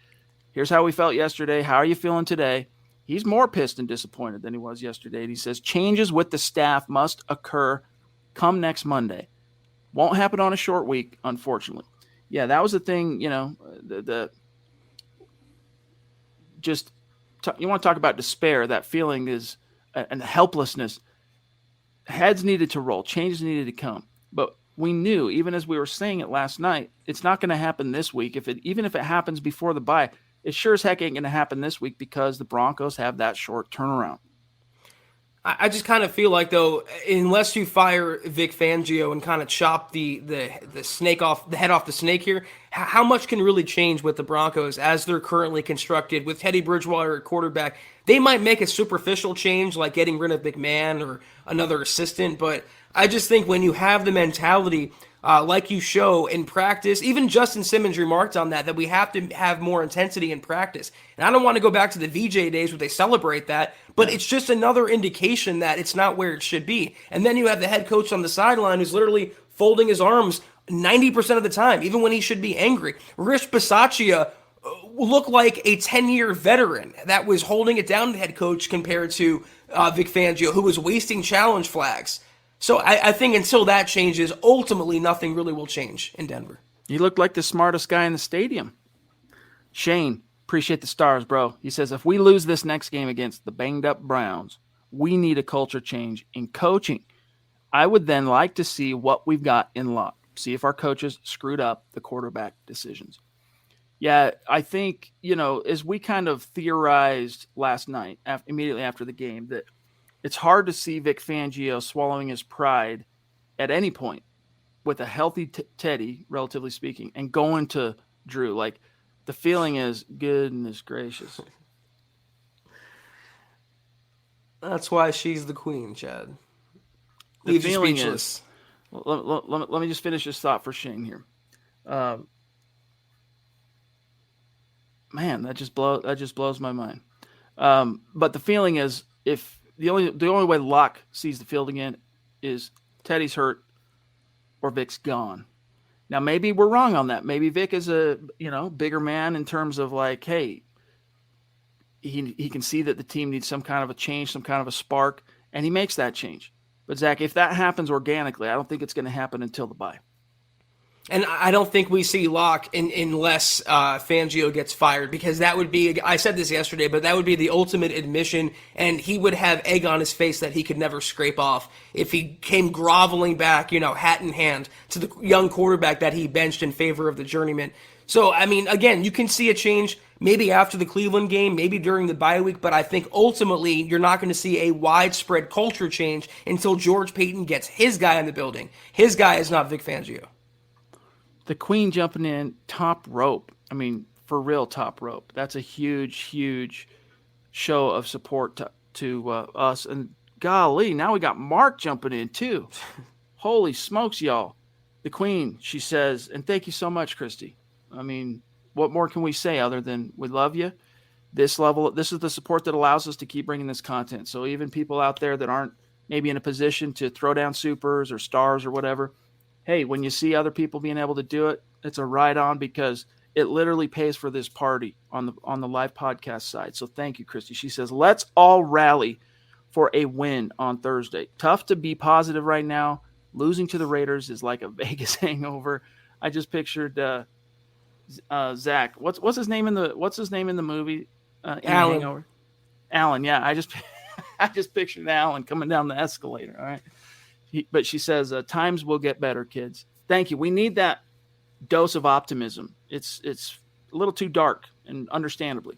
Here's how we felt yesterday. How are you feeling today? He's more pissed and disappointed than he was yesterday. And he says, changes with the staff must occur come next Monday. Won't happen on a short week, unfortunately. Yeah, that was the thing, you want to talk about despair. That feeling is and helplessness. Heads needed to roll. Changes needed to come. But we knew, even as we were saying it last night, it's not going to happen this week. Even if it happens before the bye, it sure as heck ain't going to happen this week because the Broncos have that short turnaround. I just kind of feel like, though, unless you fire Vic Fangio and kind of chop the snake off the head off the snake here, how much can really change with the Broncos as they're currently constructed with Teddy Bridgewater at quarterback? They might make a superficial change like getting rid of McMahon or another assistant, but I just think when you have the mentality like you show in practice, even Justin Simmons remarked on that we have to have more intensity in practice. And I don't want to go back to the VJ days where they celebrate that, but it's just another indication that it's not where it should be. And then you have the head coach on the sideline who's literally folding his arms 90% of the time, even when he should be angry. Rich Bisaccia looked like a 10-year veteran that was holding it down, the head coach, compared to Vic Fangio, who was wasting challenge flags. So I think until that changes, ultimately nothing really will change in Denver. You look like the smartest guy in the stadium. Shane, appreciate the stars, bro. He says, if we lose this next game against the banged-up Browns, we need a culture change in coaching. I would then like to see what we've got in Locke. See if our coaches screwed up the quarterback decisions. Yeah, I think, as we kind of theorized last night, immediately after the game, that it's hard to see Vic Fangio swallowing his pride at any point with a healthy Teddy, relatively speaking, and going to Drew. Like, the feeling is, goodness gracious. That's why she's the queen, Chad. The feeling is, let me just finish this thought for Shane here. Man, that just blows my mind. But the feeling is, if the only way Locke sees the field again is Teddy's hurt or Vic's gone. Now maybe we're wrong on that. Maybe Vic is a bigger man in terms of like, hey, he can see that the team needs some kind of a change, some kind of a spark, and he makes that change. But Zach, if that happens organically, I don't think it's going to happen until the bye. And I don't think we see Locke unless Fangio gets fired, because that would be, I said this yesterday, but that would be the ultimate admission, and he would have egg on his face that he could never scrape off if he came groveling back, hat in hand, to the young quarterback that he benched in favor of the journeyman. So, I mean, again, you can see a change maybe after the Cleveland game, maybe during the bye week, but I think ultimately you're not going to see a widespread culture change until George Paton gets his guy in the building. His guy is not Vic Fangio. The Queen jumping in top rope. I mean, for real, top rope. That's a huge, huge show of support to us. And golly, now we got Mark jumping in too. Holy smokes, y'all. The Queen, she says, and thank you so much, Christy. I mean, what more can we say other than we love you? This is the support that allows us to keep bringing this content. So even people out there that aren't maybe in a position to throw down supers or stars or whatever, hey, when you see other people being able to do it, it's a ride on, because it literally pays for this party on the live podcast side. So thank you, Christy. She says, let's all rally for a win on Thursday. Tough to be positive right now. Losing to the Raiders is like a Vegas hangover. I just pictured Zach. What's his name in the movie? Alan. Hangover? Alan. Yeah, I just pictured Alan coming down the escalator. All right. But she says, times will get better, kids. Thank you. We need that dose of optimism. It's a little too dark, and understandably.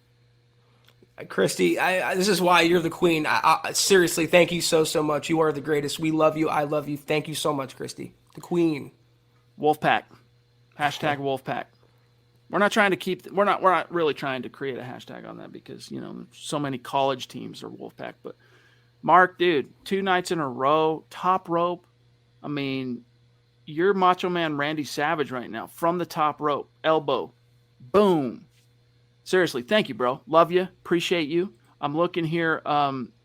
Christy, this is why you're the queen. Seriously, thank you so much. You are the greatest. We love you. I love you. Thank you so much, Christy. The queen. Wolfpack. Hashtag Wolfpack. We're not really trying to create a hashtag on that, because, so many college teams are Wolfpack, but Mark, dude, 2 nights in a row, top rope. I mean, you're Macho Man Randy Savage right now from the top rope, elbow, boom. Seriously, thank you, bro. Love you, appreciate you. I'm looking here.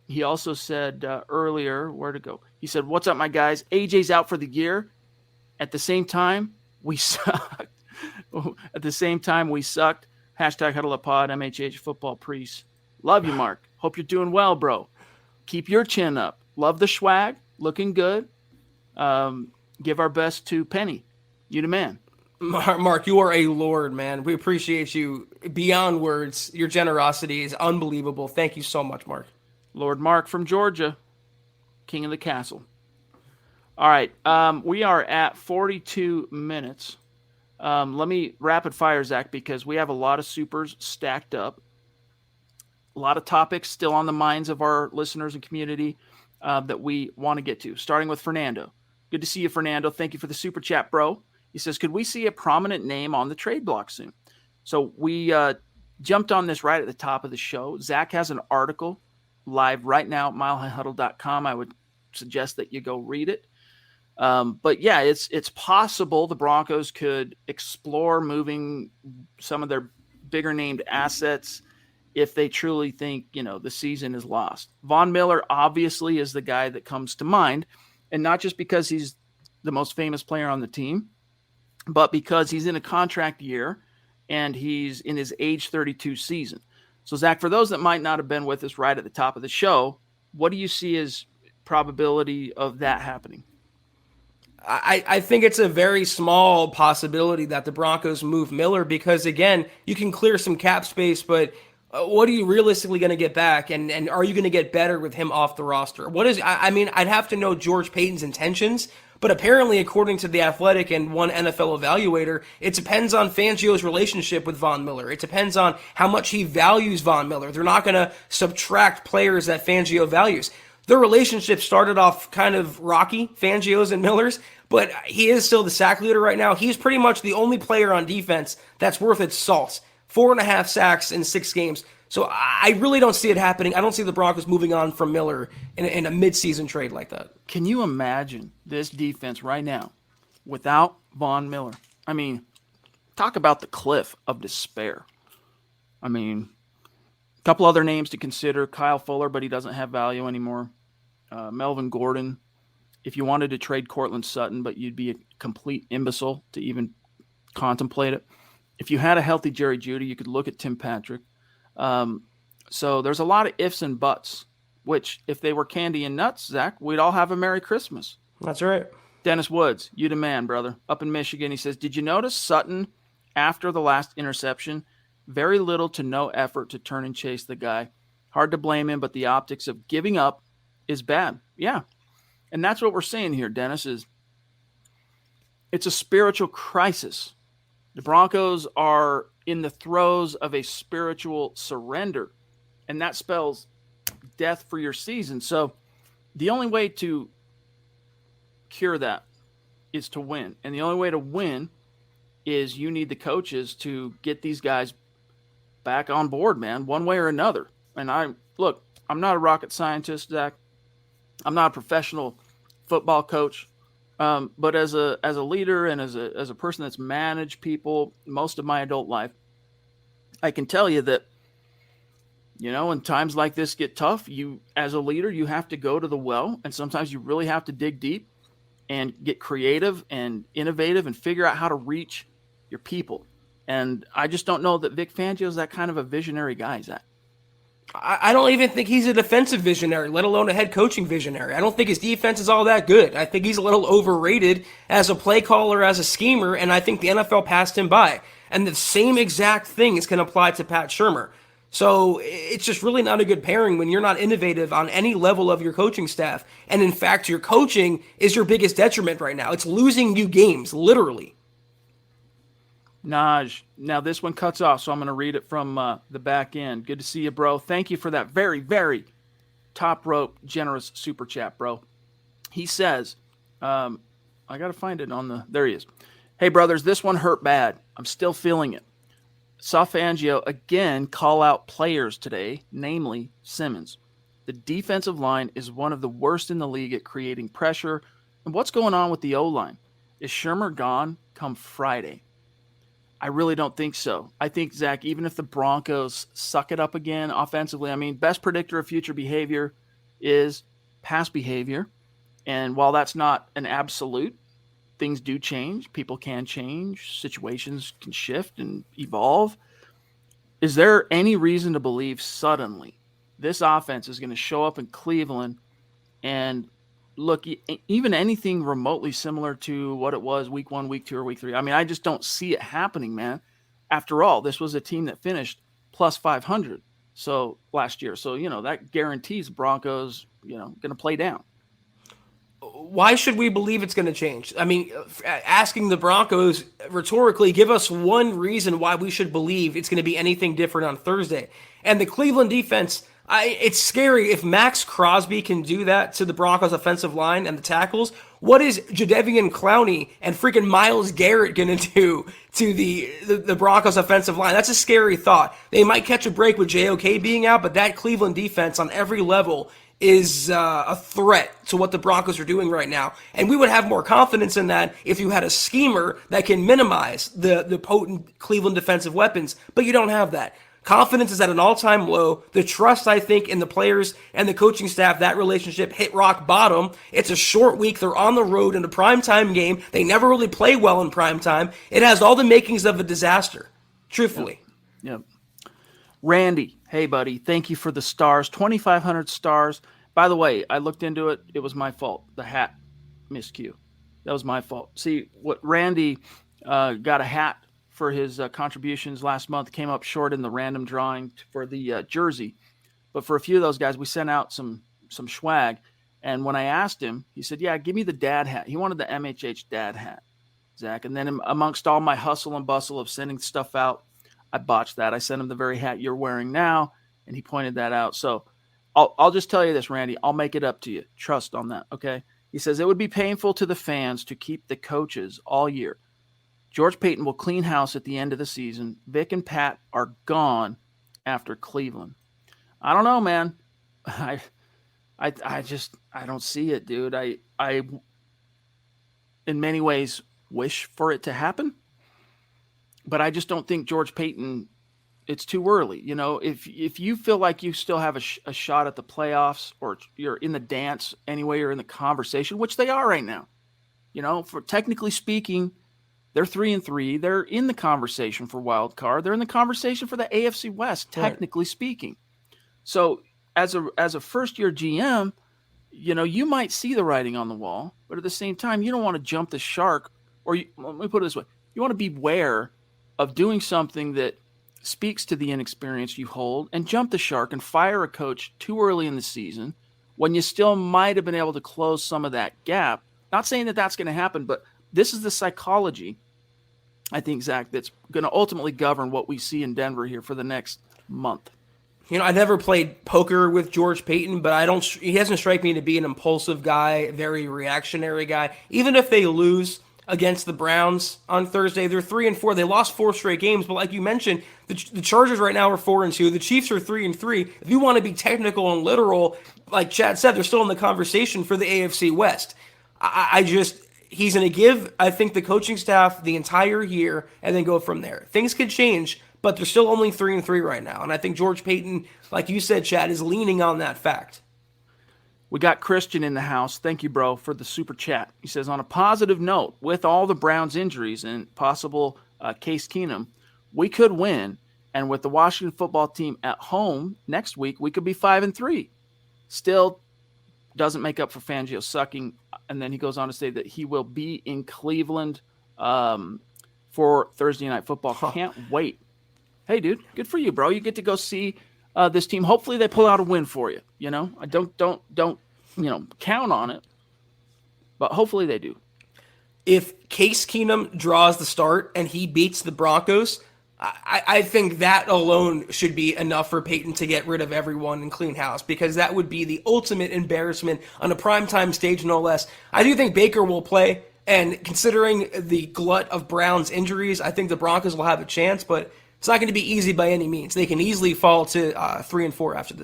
He also said earlier, where to go? He said, "What's up, my guys? AJ's out for the year. At the same time, we sucked. At the same time, we sucked. Hashtag Huddle Up Pod, MHH Football Priest. Love you, Mark. Hope you're doing well, bro. Keep your chin up. Love the swag. Looking good. Give our best to Penny. You the man." Mark, you are a lord, man. We appreciate you beyond words. Your generosity is unbelievable. Thank you so much, Mark. Lord Mark from Georgia. King of the castle. All right. We are at 42 minutes. Let me rapid fire, Zach, because we have a lot of supers stacked up. A lot of topics still on the minds of our listeners and community. that we want to get to, starting with Fernando. Good to see you, Fernando. Thank you for the super chat, bro. He says, could we see a prominent name on the trade block soon? So we jumped on this right at the top of the show. Zach has an article live right now at milehighhuddle.com. I would suggest that you go read it. But yeah, it's possible the Broncos could explore moving some of their bigger named assets if they truly think, the season is lost. Von Miller obviously is the guy that comes to mind, and not just because he's the most famous player on the team, but because he's in a contract year and he's in his age 32 season. So Zach, for those that might not have been with us right at the top of the show, what do you see as probability of that happening? I think it's a very small possibility that the Broncos move Miller because, again, you can clear some cap space, but what are you realistically going to get back? And are you going to get better with him off the roster? I'd have to know George Payton's intentions, but apparently, according to The Athletic and one NFL evaluator, it depends on Fangio's relationship with Von Miller. It depends on how much he values Von Miller. They're not going to subtract players that Fangio values. Their relationship started off kind of rocky, Fangio's and Miller's, but he is still the sack leader right now. He's pretty much the only player on defense that's worth its salt. 4.5 sacks in 6 games. So I really don't see it happening. I don't see the Broncos moving on from Miller in a midseason trade like that. Can you imagine this defense right now without Von Miller? I mean, talk about the cliff of despair. I mean, a couple other names to consider. Kyle Fuller, but he doesn't have value anymore. Melvin Gordon. If you wanted to trade Cortland Sutton, but you'd be a complete imbecile to even contemplate it. If you had a healthy Jerry Jeudy, you could look at Tim Patrick. So there's a lot of ifs and buts, which if they were candy and nuts, Zach, we'd all have a Merry Christmas. That's right. Dennis Woods, you the man, brother. Up in Michigan, he says, did you notice Sutton, after the last interception, very little to no effort to turn and chase the guy? Hard to blame him, but the optics of giving up is bad. Yeah. And that's what we're saying here, Dennis, is it's a spiritual crisis. The Broncos are in the throes of a spiritual surrender, and that spells death for your season. So the only way to cure that is to win. And the only way to win is you need the coaches to get these guys back on board, man, one way or another. And I'm not a rocket scientist, Zach. I'm not a professional football coach. But as a leader and as a person that's managed people most of my adult life, I can tell you that, when times like this get tough, you as a leader, you have to go to the well, and sometimes you really have to dig deep and get creative and innovative and figure out how to reach your people. And I just don't know that Vic Fangio is that kind of a visionary guy, Zach. I don't even think he's a defensive visionary, let alone a head coaching visionary. I don't think his defense is all that good. I think he's a little overrated as a play caller, as a schemer, and I think the NFL passed him by. And the same exact thing is going to apply to Pat Shurmur. So it's just really not a good pairing when you're not innovative on any level of your coaching staff. And in fact, your coaching is your biggest detriment right now. It's losing you games, literally. Naj, now this one cuts off, so I'm going to read it from the back end. Good to see you, bro. Thank you for that very, very top rope, generous super chat, bro. He says, I got to find it on there he is. Hey, brothers, this one hurt bad. I'm still feeling it. Saw Fangio again call out players today, namely Simmons. The defensive line is one of the worst in the league at creating pressure. And what's going on with the O-line? Is Shurmur gone come Friday? I really don't think so. I think, Zach, even if the Broncos suck it up again offensively, best predictor of future behavior is past behavior. And while that's not an absolute, things do change. People can change. Situations can shift and evolve. Is there any reason to believe suddenly this offense is going to show up in Cleveland and look even anything remotely similar to what it was week 1, week 2, or week 3? I just don't see it happening, man. After all, this was a team that finished plus 500 last year. So, that guarantees Broncos, going to play down. Why should we believe it's going to change? Asking the Broncos rhetorically, give us one reason why we should believe it's going to be anything different on Thursday. And the Cleveland defense, It's scary if Max Crosby can do that to the Broncos offensive line and the tackles. What is Jadeveon Clowney and freaking Myles Garrett going to do to the Broncos offensive line? That's a scary thought. They might catch a break with JOK being out, but that Cleveland defense on every level is a threat to what the Broncos are doing right now. And we would have more confidence in that if you had a schemer that can minimize the potent Cleveland defensive weapons, but you don't have that. Confidence is at an all-time low. The trust, I think, in the players and the coaching staff, that relationship hit rock bottom. It's a short week. They're on the road in a primetime game. They never really play well in primetime. It has all the makings of a disaster, truthfully. Yep. Randy, hey, buddy, thank you for the stars. 2,500 stars. By the way, I looked into it. It was my fault. The hat miscue. That was my fault. See, what Randy got a hat for his contributions last month, came up short in the random drawing for the jersey. But for a few of those guys, we sent out some swag. And when I asked him, he said, yeah, give me the dad hat. He wanted the MHH dad hat, Zach. And then amongst all my hustle and bustle of sending stuff out, I botched that. I sent him the very hat you're wearing now, and he pointed that out. So I'll just tell you this, Randy. I'll make it up to you. Trust on that, okay? He says, it would be painful to the fans to keep the coaches all year. George Paton will clean house at the end of the season. Vic and Pat are gone after Cleveland. I don't know, man. I don't see it, dude. I in many ways wish for it to happen, but I just don't think George Paton, it's too early. You know, if you feel like you still have a shot at the playoffs, or you're in the dance anyway, you're in the conversation, which they are right now. You know, for technically speaking, they're 3-3. They're in the conversation for wild card. They're in the conversation for the AFC West, technically speaking. So as a first-year GM, you know, you might see the writing on the wall, but at the same time, you don't want to jump the shark. Let me put it this way. You want to beware of doing something that speaks to the inexperience you hold and jump the shark and fire a coach too early in the season when you still might have been able to close some of that gap. Not saying that that's going to happen, but this is the psychology, I think, Zach, that's going to ultimately govern what we see in Denver here for the next month. You know, I never played poker with George Paton, but he doesn't strike me to be an impulsive guy, very reactionary guy. Even if they lose against the Browns on Thursday, they're 3-4. They lost 4 straight games, but like you mentioned, the Chargers right now are 4-2. The Chiefs are 3-3. If you want to be technical and literal, like Chad said, they're still in the conversation for the AFC West. He's going to give, I think, the coaching staff the entire year and then go from there. Things could change, but they're still only 3-3 right now. And I think George Paton, like you said, Chad, is leaning on that fact. We got Christian in the house. Thank you, bro, for the super chat. He says, on a positive note, with all the Browns injuries and possible Case Keenum, we could win. And with the Washington football team at home next week, we could be 5-3. Still doesn't make up for Fangio sucking. And then he goes on to say that he will be in Cleveland for Thursday Night Football. Can't wait. Hey, dude, good for you, bro. You get to go see this team. Hopefully they pull out a win for you. You know, I don't count on it, but hopefully they do. If Case Keenum draws the start and he beats the Broncos, I think that alone should be enough for Paton to get rid of everyone and clean house, because that would be the ultimate embarrassment on a primetime stage, no less. I do think Baker will play, and considering the glut of Browns injuries, I think the Broncos will have a chance, but it's not going to be easy by any means. They can easily fall to 3-4 after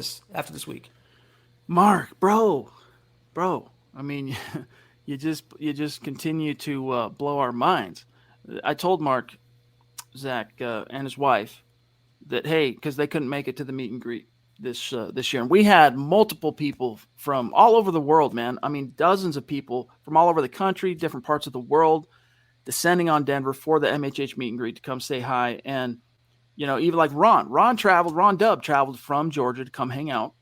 this week. Mark, bro, I mean, you just continue to blow our minds. I told Mark, Zach, and his wife that, hey, because they couldn't make it to the meet and greet this year. And we had multiple people from all over the world, man. I mean, dozens of people from all over the country, different parts of the world, descending on Denver for the MHH meet and greet to come say hi. And, you know, even like Ron Dub traveled from Georgia to come hang out.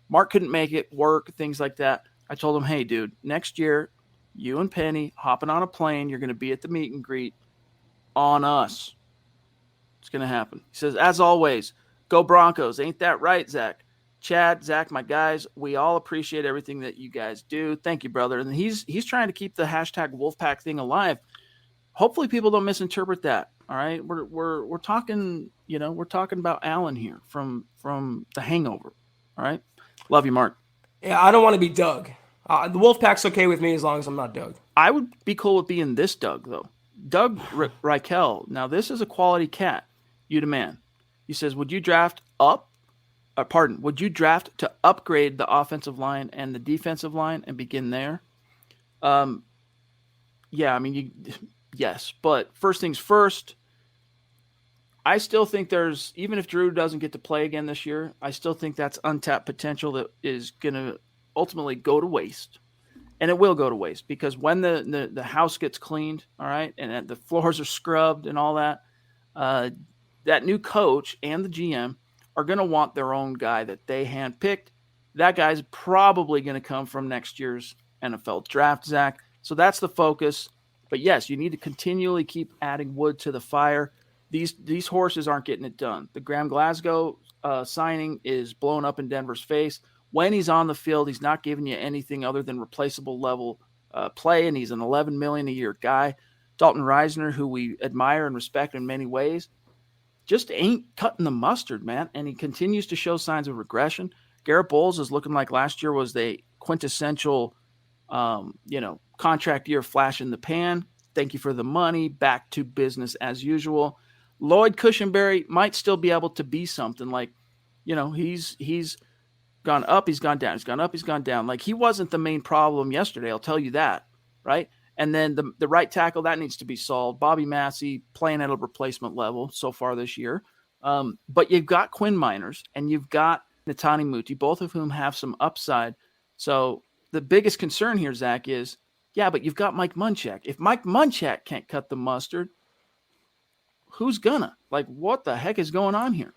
Mark couldn't make it work, things like that. I told him, hey, dude, next year, you and Penny hopping on a plane, you're going to be at the meet and greet on us. It's going to happen. He says, as always, go Broncos. Ain't that right, Zach? Chad, Zach, my guys, we all appreciate everything that you guys do. Thank you, brother. And he's trying to keep the hashtag Wolfpack thing alive. Hopefully people don't misinterpret that. All right. We're talking, we're talking about Alan here from The Hangover. All right. Love you, Mark. Yeah, I don't want to be Doug. The Wolfpack's okay with me as long as I'm not Doug. I would be cool with being this Doug, though. Doug Reichel. Now, this is a quality cat. You demand. He says, would you draft would you draft to upgrade the offensive line and the defensive line and begin there? Yeah, I mean, yes. But first things first, I still think even if Drew doesn't get to play again this year, I still think that's untapped potential that is going to ultimately go to waste. And it will go to waste because when the house gets cleaned, all right, and the floors are scrubbed and all that, that new coach and the GM are going to want their own guy that they handpicked. That guy's probably going to come from next year's NFL draft, Zach. So that's the focus. But yes, you need to continually keep adding wood to the fire. These horses aren't getting it done. The Graham Glasgow signing is blowing up in Denver's face. When he's on the field, he's not giving you anything other than replaceable level play, and he's an $11 million a year guy. Dalton Reisner, who we admire and respect in many ways, just ain't cutting the mustard, man, and he continues to show signs of regression. Garrett Bowles is looking like last year was the quintessential, contract year flash in the pan. Thank you for the money. Back to business as usual. Lloyd Cushenberry might still be able to be something like, he's gone up, he's gone down. He's gone up, he's gone down. Like, he wasn't the main problem yesterday, I'll tell you that, right? And then the right tackle, that needs to be solved. Bobby Massey playing at a replacement level so far this year. But you've got Quinn Miners and you've got Netani Muti, both of whom have some upside. So the biggest concern here, Zach, is, yeah, but you've got Mike Munchak. If Mike Munchak can't cut the mustard, who's gonna? Like, what the heck is going on here?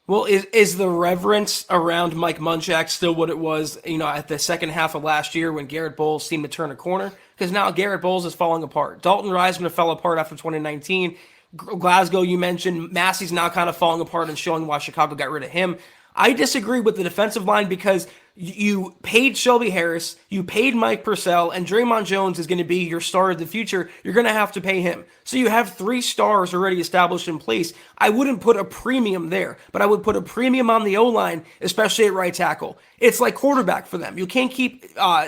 Well, is the reverence around Mike Munchak still what it was, at the second half of last year when Garrett Bowles seemed to turn a corner? Because now Garrett Bowles is falling apart. Dalton Reisman fell apart after 2019. Glasgow, you mentioned. Massey's now kind of falling apart and showing why Chicago got rid of him. I disagree with the defensive line because you paid Shelby Harris, you paid Mike Purcell, and Draymond Jones is going to be your star of the future. You're going to have to pay him. So you have 3 stars already established in place. I wouldn't put a premium there, but I would put a premium on the O-line, especially at right tackle. It's like quarterback for them. You can't keep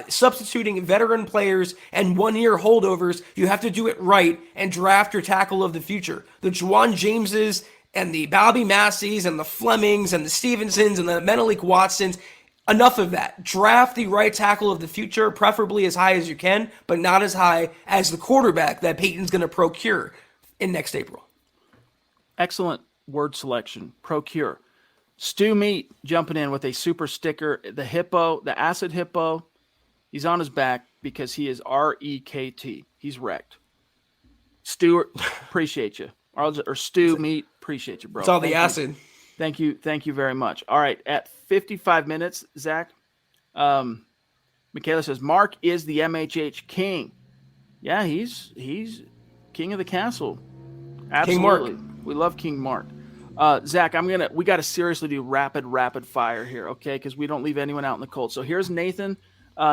substituting veteran players and one-year holdovers. You have to do it right and draft your tackle of the future. The Juwan Jameses and the Bobby Masseys and the Flemings and the Stevensons and the Menelik Watsons. Enough of that. Draft the right tackle of the future, preferably as high as you can, but not as high as the quarterback that Peyton's going to procure in next April. Excellent word selection. Procure. Stu Meat jumping in with a super sticker. The hippo, the acid hippo, he's on his back because he is REKT. He's wrecked. Stuart, appreciate you. Or Stu Meat, appreciate you, bro. It's all the acid. Thank you very much. All right, at 55 minutes, Zach, Michaela says, Mark is the MHH king. Yeah, he's king of the castle. Absolutely. King Mark. We love King Mark. Zach, we got to seriously do rapid fire here, okay? Because we don't leave anyone out in the cold. So here's Nathan.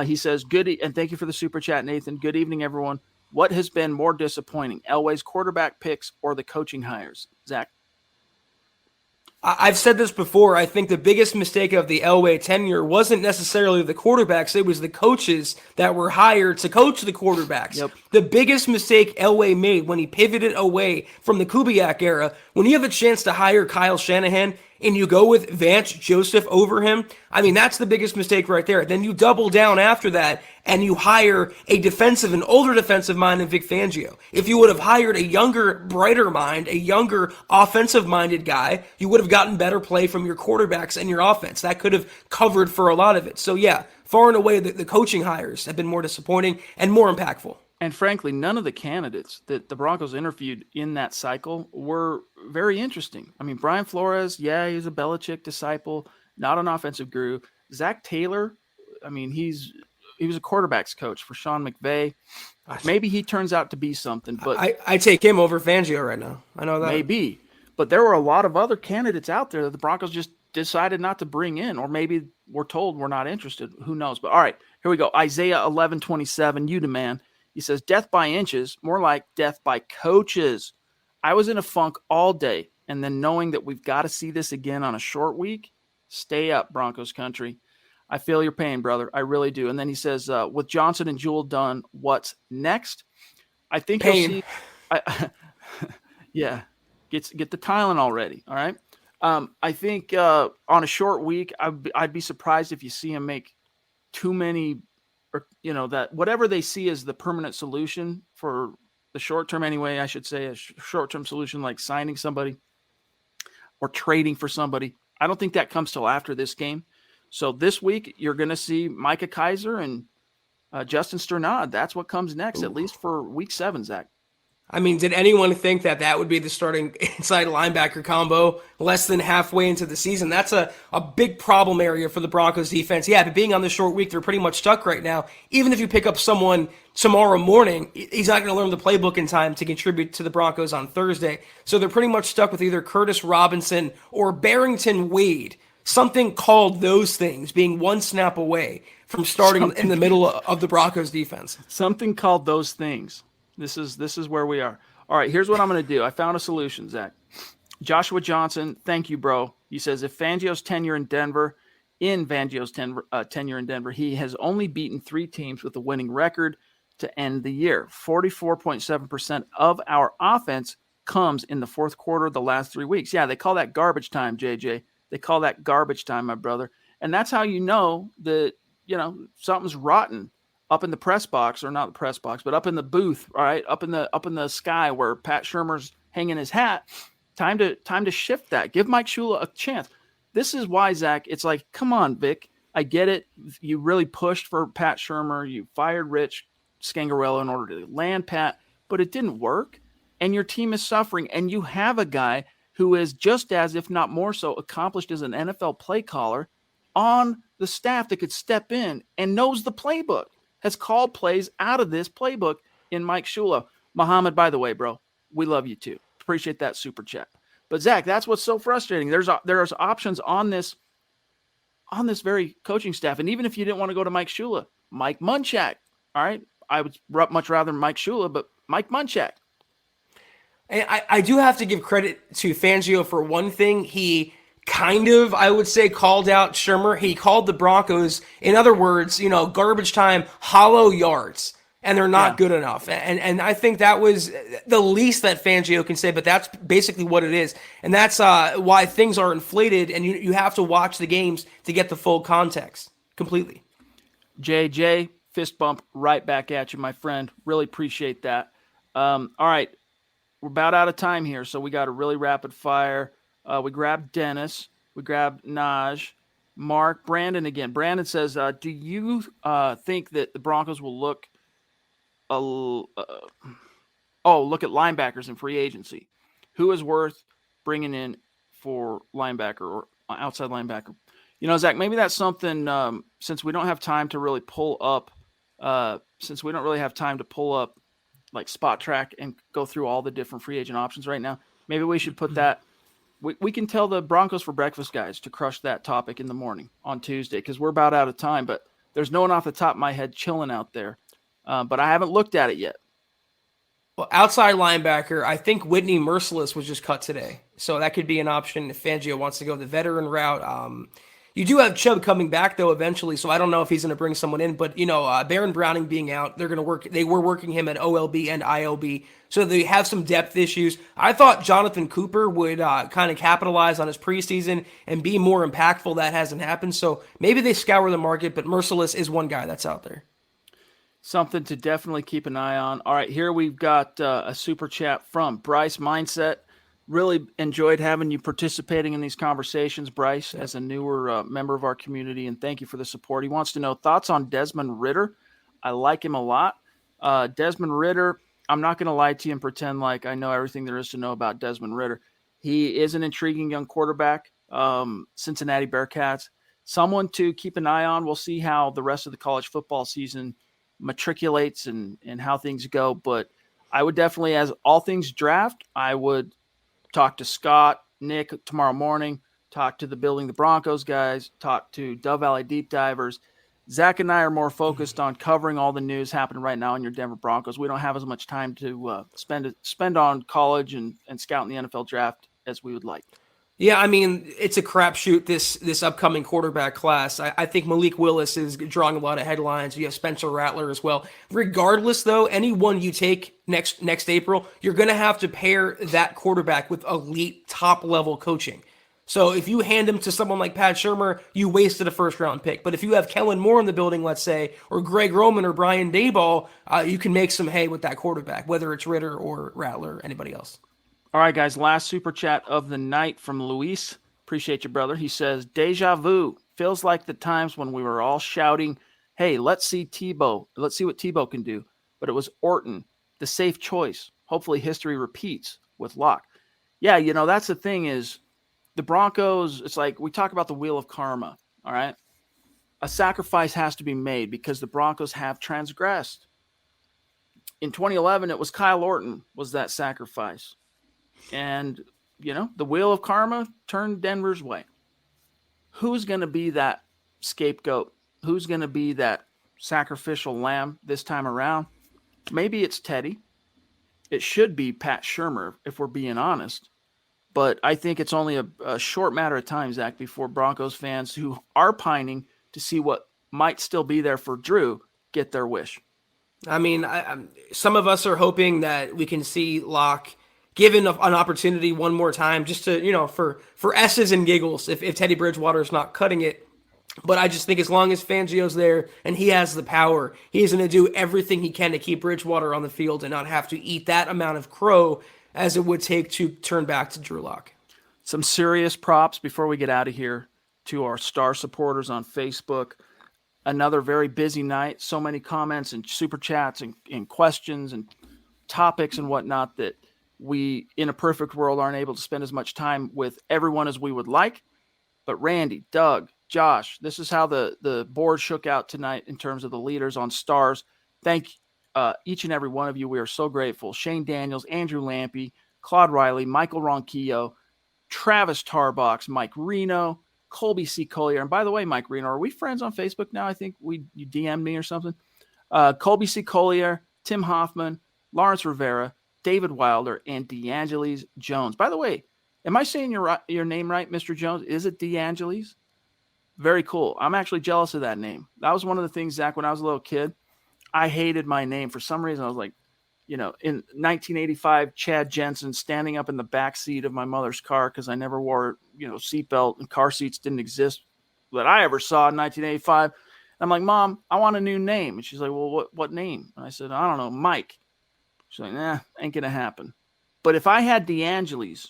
He says, and thank you for the super chat, Nathan. Good evening, everyone. What has been more disappointing, Elway's quarterback picks or the coaching hires? Zach? I've said this before. I think the biggest mistake of the Elway tenure wasn't necessarily the quarterbacks. It was the coaches that were hired to coach the quarterbacks. Yep. The biggest mistake Elway made when he pivoted away from the Kubiak era, when you have a chance to hire Kyle Shanahan and you go with Vance Joseph over him, I mean, that's the biggest mistake right there. Then you double down after that and you hire an older defensive mind in Vic Fangio. If you would have hired a younger, brighter mind, a younger offensive-minded guy, you would have gotten better play from your quarterbacks and your offense. That could have covered for a lot of it. So yeah, far and away, the coaching hires have been more disappointing and more impactful. And frankly, none of the candidates that the Broncos interviewed in that cycle were very interesting. I mean, Brian Flores, yeah, he's a Belichick disciple, not an offensive guru. Zach Taylor, I mean, he was a quarterback's coach for Sean McVay. Maybe he turns out to be something, but I take him over Fangio right now. I know that. Maybe. But there were a lot of other candidates out there that the Broncos just decided not to bring in, or maybe we're told we're not interested. Who knows? But all right, here we go. Isaiah 11:27, you demand. He says, death by inches, more like death by coaches. I was in a funk all day, and then knowing that we've got to see this again on a short week, Stay up, Broncos country. I feel your pain, brother. I really do. And then he says, with Johnson and Jewell done, what's next? I think you'll Pain. see. Yeah, get the Tylenol ready. All right. I think on a short week, I'd be surprised if you see him make too many, or that whatever they see as the permanent solution for the short term. Anyway, I should say a short term solution like signing somebody or trading for somebody. I don't think that comes till after this game. So this week you're going to see Micah Kaiser and Justin Sternad. That's what comes next, at least for week 7, Zach. I mean, did anyone think that would be the starting inside linebacker combo less than halfway into the season? That's a big problem area for the Broncos defense. Yeah, but being on the short week, they're pretty much stuck right now. Even if you pick up someone tomorrow morning, he's not going to learn the playbook in time to contribute to the Broncos on Thursday. So they're pretty much stuck with either Curtis Robinson or Barrington Wade. Something called those things being one snap away from starting in the middle of the Broncos defense. Something called those things. This is where we are. All right, here's what I'm going to do. I found a solution, Zach. Joshua Johnson, thank you, bro. He says if Fangio's tenure in Denver, tenure in Denver, he has only beaten 3 teams with a winning record to end the year. 44.7% of our offense comes in the fourth quarter of the last 3 weeks. Yeah, they call that garbage time, JJ. They call that garbage time, my brother. And that's how you know that, something's rotten up in the press box, or not the press box, but up in the booth, all right, up in the sky where Pat Shurmur's hanging his hat. Time to shift that. Give Mike Shula a chance. This is why, Zach, it's like, come on, Vic. I get it. You really pushed for Pat Shurmur. You fired Rich Scangarello in order to land Pat, but it didn't work. And your team is suffering. And you have a guy who is just as, if not more so, accomplished as an NFL play caller on the staff that could step in and knows the playbook, has called plays out of this playbook in Mike Shula. Muhammad, by the way, bro, we love you too. Appreciate that super chat. But Zach, that's what's so frustrating. There's options on this very coaching staff. And even if you didn't want to go to Mike Shula, Mike Munchak, all right? I would much rather Mike Shula, but Mike Munchak. And I do have to give credit to Fangio for one thing. He kind of, I would say, called out Shurmur. He called the Broncos, in other words, garbage time, hollow yards, and they're not good enough. And I think that was the least that Fangio can say, but that's basically what it is. And that's why things are inflated, and you have to watch the games to get the full context completely. JJ, fist bump right back at you, my friend. Really appreciate that. All right, we're about out of time here, so we got a really rapid fire. We grabbed Dennis. We grabbed Naj. Mark. Brandon again. Brandon says, do you think that the Broncos will look at linebackers in free agency? Who is worth bringing in for linebacker or outside linebacker? Zach, maybe that's something, since we don't have time to really pull up like Spot Track and go through all the different free agent options right now. Maybe we should put that. We can tell the Broncos for Breakfast guys to crush that topic in the morning on Tuesday because we're about out of time, but there's no one off the top of my head chilling out there. But I haven't looked at it yet. Well, outside linebacker, I think Whitney Merciless was just cut today. So that could be an option if Fangio wants to go the veteran route. You do have Chubb coming back, though, eventually, so I don't know if he's going to bring someone in. But, Baron Browning being out, they were working him at OLB and ILB, so they have some depth issues. I thought Jonathan Cooper would kind of capitalize on his preseason and be more impactful. That hasn't happened, so maybe they scour the market, but Merciless is one guy that's out there. Something to definitely keep an eye on. All right, here we've got a super chat from Bryce Mindset. Really enjoyed having you participating in these conversations, Bryce, as a newer member of our community, and thank you for the support. He wants to know thoughts on Desmond Ridder. I like him a lot. Desmond Ridder, I'm not going to lie to you and pretend like I know everything there is to know about Desmond Ridder. He is an intriguing young quarterback, Cincinnati Bearcats. Someone to keep an eye on. We'll see how the rest of the college football season matriculates and how things go. But I would definitely, as all things draft, I would talk to Scott, Nick tomorrow morning, talk to the Building the Broncos guys, talk to Dove Valley Deep Divers. Zach and I are more focused on covering all the news happening right now in your Denver Broncos. We don't have as much time to spend on college and scouting the NFL draft as we would like. Yeah, I mean, it's a crapshoot, this upcoming quarterback class. I think Malik Willis is drawing a lot of headlines. You have Spencer Rattler as well. Regardless, though, any one you take next April, you're going to have to pair that quarterback with elite top-level coaching. So if you hand him to someone like Pat Shurmur, you wasted a first-round pick. But if you have Kellen Moore in the building, let's say, or Greg Roman or Brian Daboll, you can make some hay with that quarterback, whether it's Ritter or Rattler or anybody else. All right, guys, last super chat of the night from Luis. Appreciate you, brother. He says, deja vu. Feels like the times when we were all shouting, hey, let's see Tebow. Let's see what Tebow can do. But it was Orton, the safe choice. Hopefully history repeats with Locke. Yeah, that's the thing is the Broncos, it's like we talk about the wheel of karma, all right? A sacrifice has to be made because the Broncos have transgressed. In 2011, it was Kyle Orton was that sacrifice. And, the wheel of karma turned Denver's way. Who's going to be that scapegoat? Who's going to be that sacrificial lamb this time around? Maybe it's Teddy. It should be Pat Shurmur, if we're being honest. But I think it's only a short matter of time, Zach, before Broncos fans who are pining to see what might still be there for Drew get their wish. I mean, some of us are hoping that we can see Locke given an opportunity one more time just to, for S's and giggles if Teddy Bridgewater is not cutting it. But I just think as long as Fangio's there and he has the power, he's going to do everything he can to keep Bridgewater on the field and not have to eat that amount of crow as it would take to turn back to Drew Lock. Some serious props before we get out of here to our star supporters on Facebook. Another very busy night. So many comments and super chats and questions and topics and whatnot that we, in a perfect world, aren't able to spend as much time with everyone as we would like. But Randy, Doug, Josh, this is how the board shook out tonight in terms of the leaders on stars. Thank each and every one of you. We are so grateful. Shane Daniels, Andrew Lampy, Claude Riley, Michael Ronquillo, Travis Tarbox, Mike Reno, Colby C. Collier. And by the way, Mike Reno, are we friends on Facebook now? I think you DM'd me or something. Colby C. Collier, Tim Hoffman, Lawrence Rivera, David Wilder, and DeAngelis Jones. By the way, am I saying your name right, Mr. Jones? Is it DeAngelis? Very cool. I'm actually jealous of that name. That was one of the things, Zach, when I was a little kid, I hated my name. For some reason, I was like, in 1985, Chad Jensen standing up in the back seat of my mother's car because I never wore, seatbelt and car seats didn't exist that I ever saw in 1985. I'm like, Mom, I want a new name. And she's like, well, what name? And I said, I don't know, Mike. She's like, nah, ain't going to happen. But if I had DeAngelis,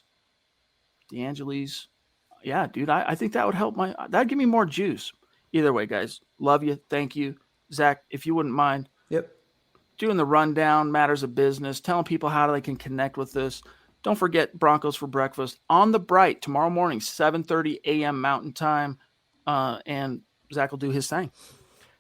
yeah, dude, I think that would help that'd give me more juice. Either way, guys, love you. Thank you. Zach, if you wouldn't mind. Yep. Doing the rundown, matters of business, telling people how they can connect with us. Don't forget Broncos for Breakfast on the Bright tomorrow morning, 7:30 a.m. Mountain Time. And Zach will do his thing.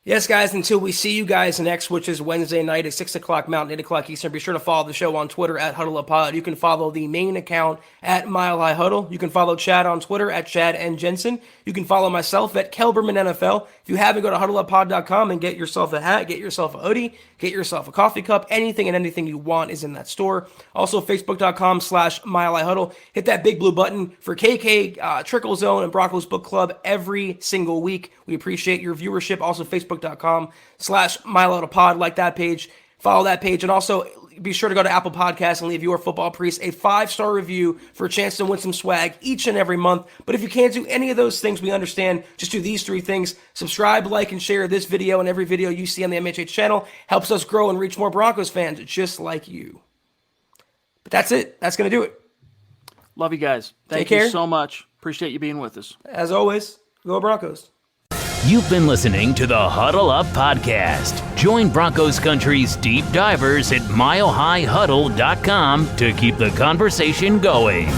Yes, guys, until we see you guys next, which is Wednesday night at 6 o'clock Mountain, 8 o'clock Eastern, be sure to follow the show on Twitter at HuddleUpPod. You can follow the main account at Mile High Huddle. You can follow Chad on Twitter at Chad and Jensen. You can follow myself at Kelberman NFL. If you haven't, go to HuddleUpPod.com and get yourself a hat, get yourself a hoodie, get yourself a coffee cup. Anything and anything you want is in that store. Also, Facebook.com/Mile High Huddle. Hit that big blue button for KK, Trickle Zone, and Broncos Book Club every single week. We appreciate your viewership. Also, Facebook.com/Mile High Pod. Like that page, follow that page, and also be sure to go to Apple Podcasts and leave your football priest a 5-star review for a chance to win some swag each and every month. But if you can't do any of those things, we understand. Just do these 3 things. Subscribe, like, and share this video and every video you see on the MHH channel. Helps us grow and reach more Broncos fans just like you. But that's it. That's going to do it. Love you guys. Take Thank care. you so much. Appreciate you being with us. As always, go Broncos. You've been listening to the Huddle Up Podcast. Join Broncos Country's deep divers at milehighhuddle.com to keep the conversation going.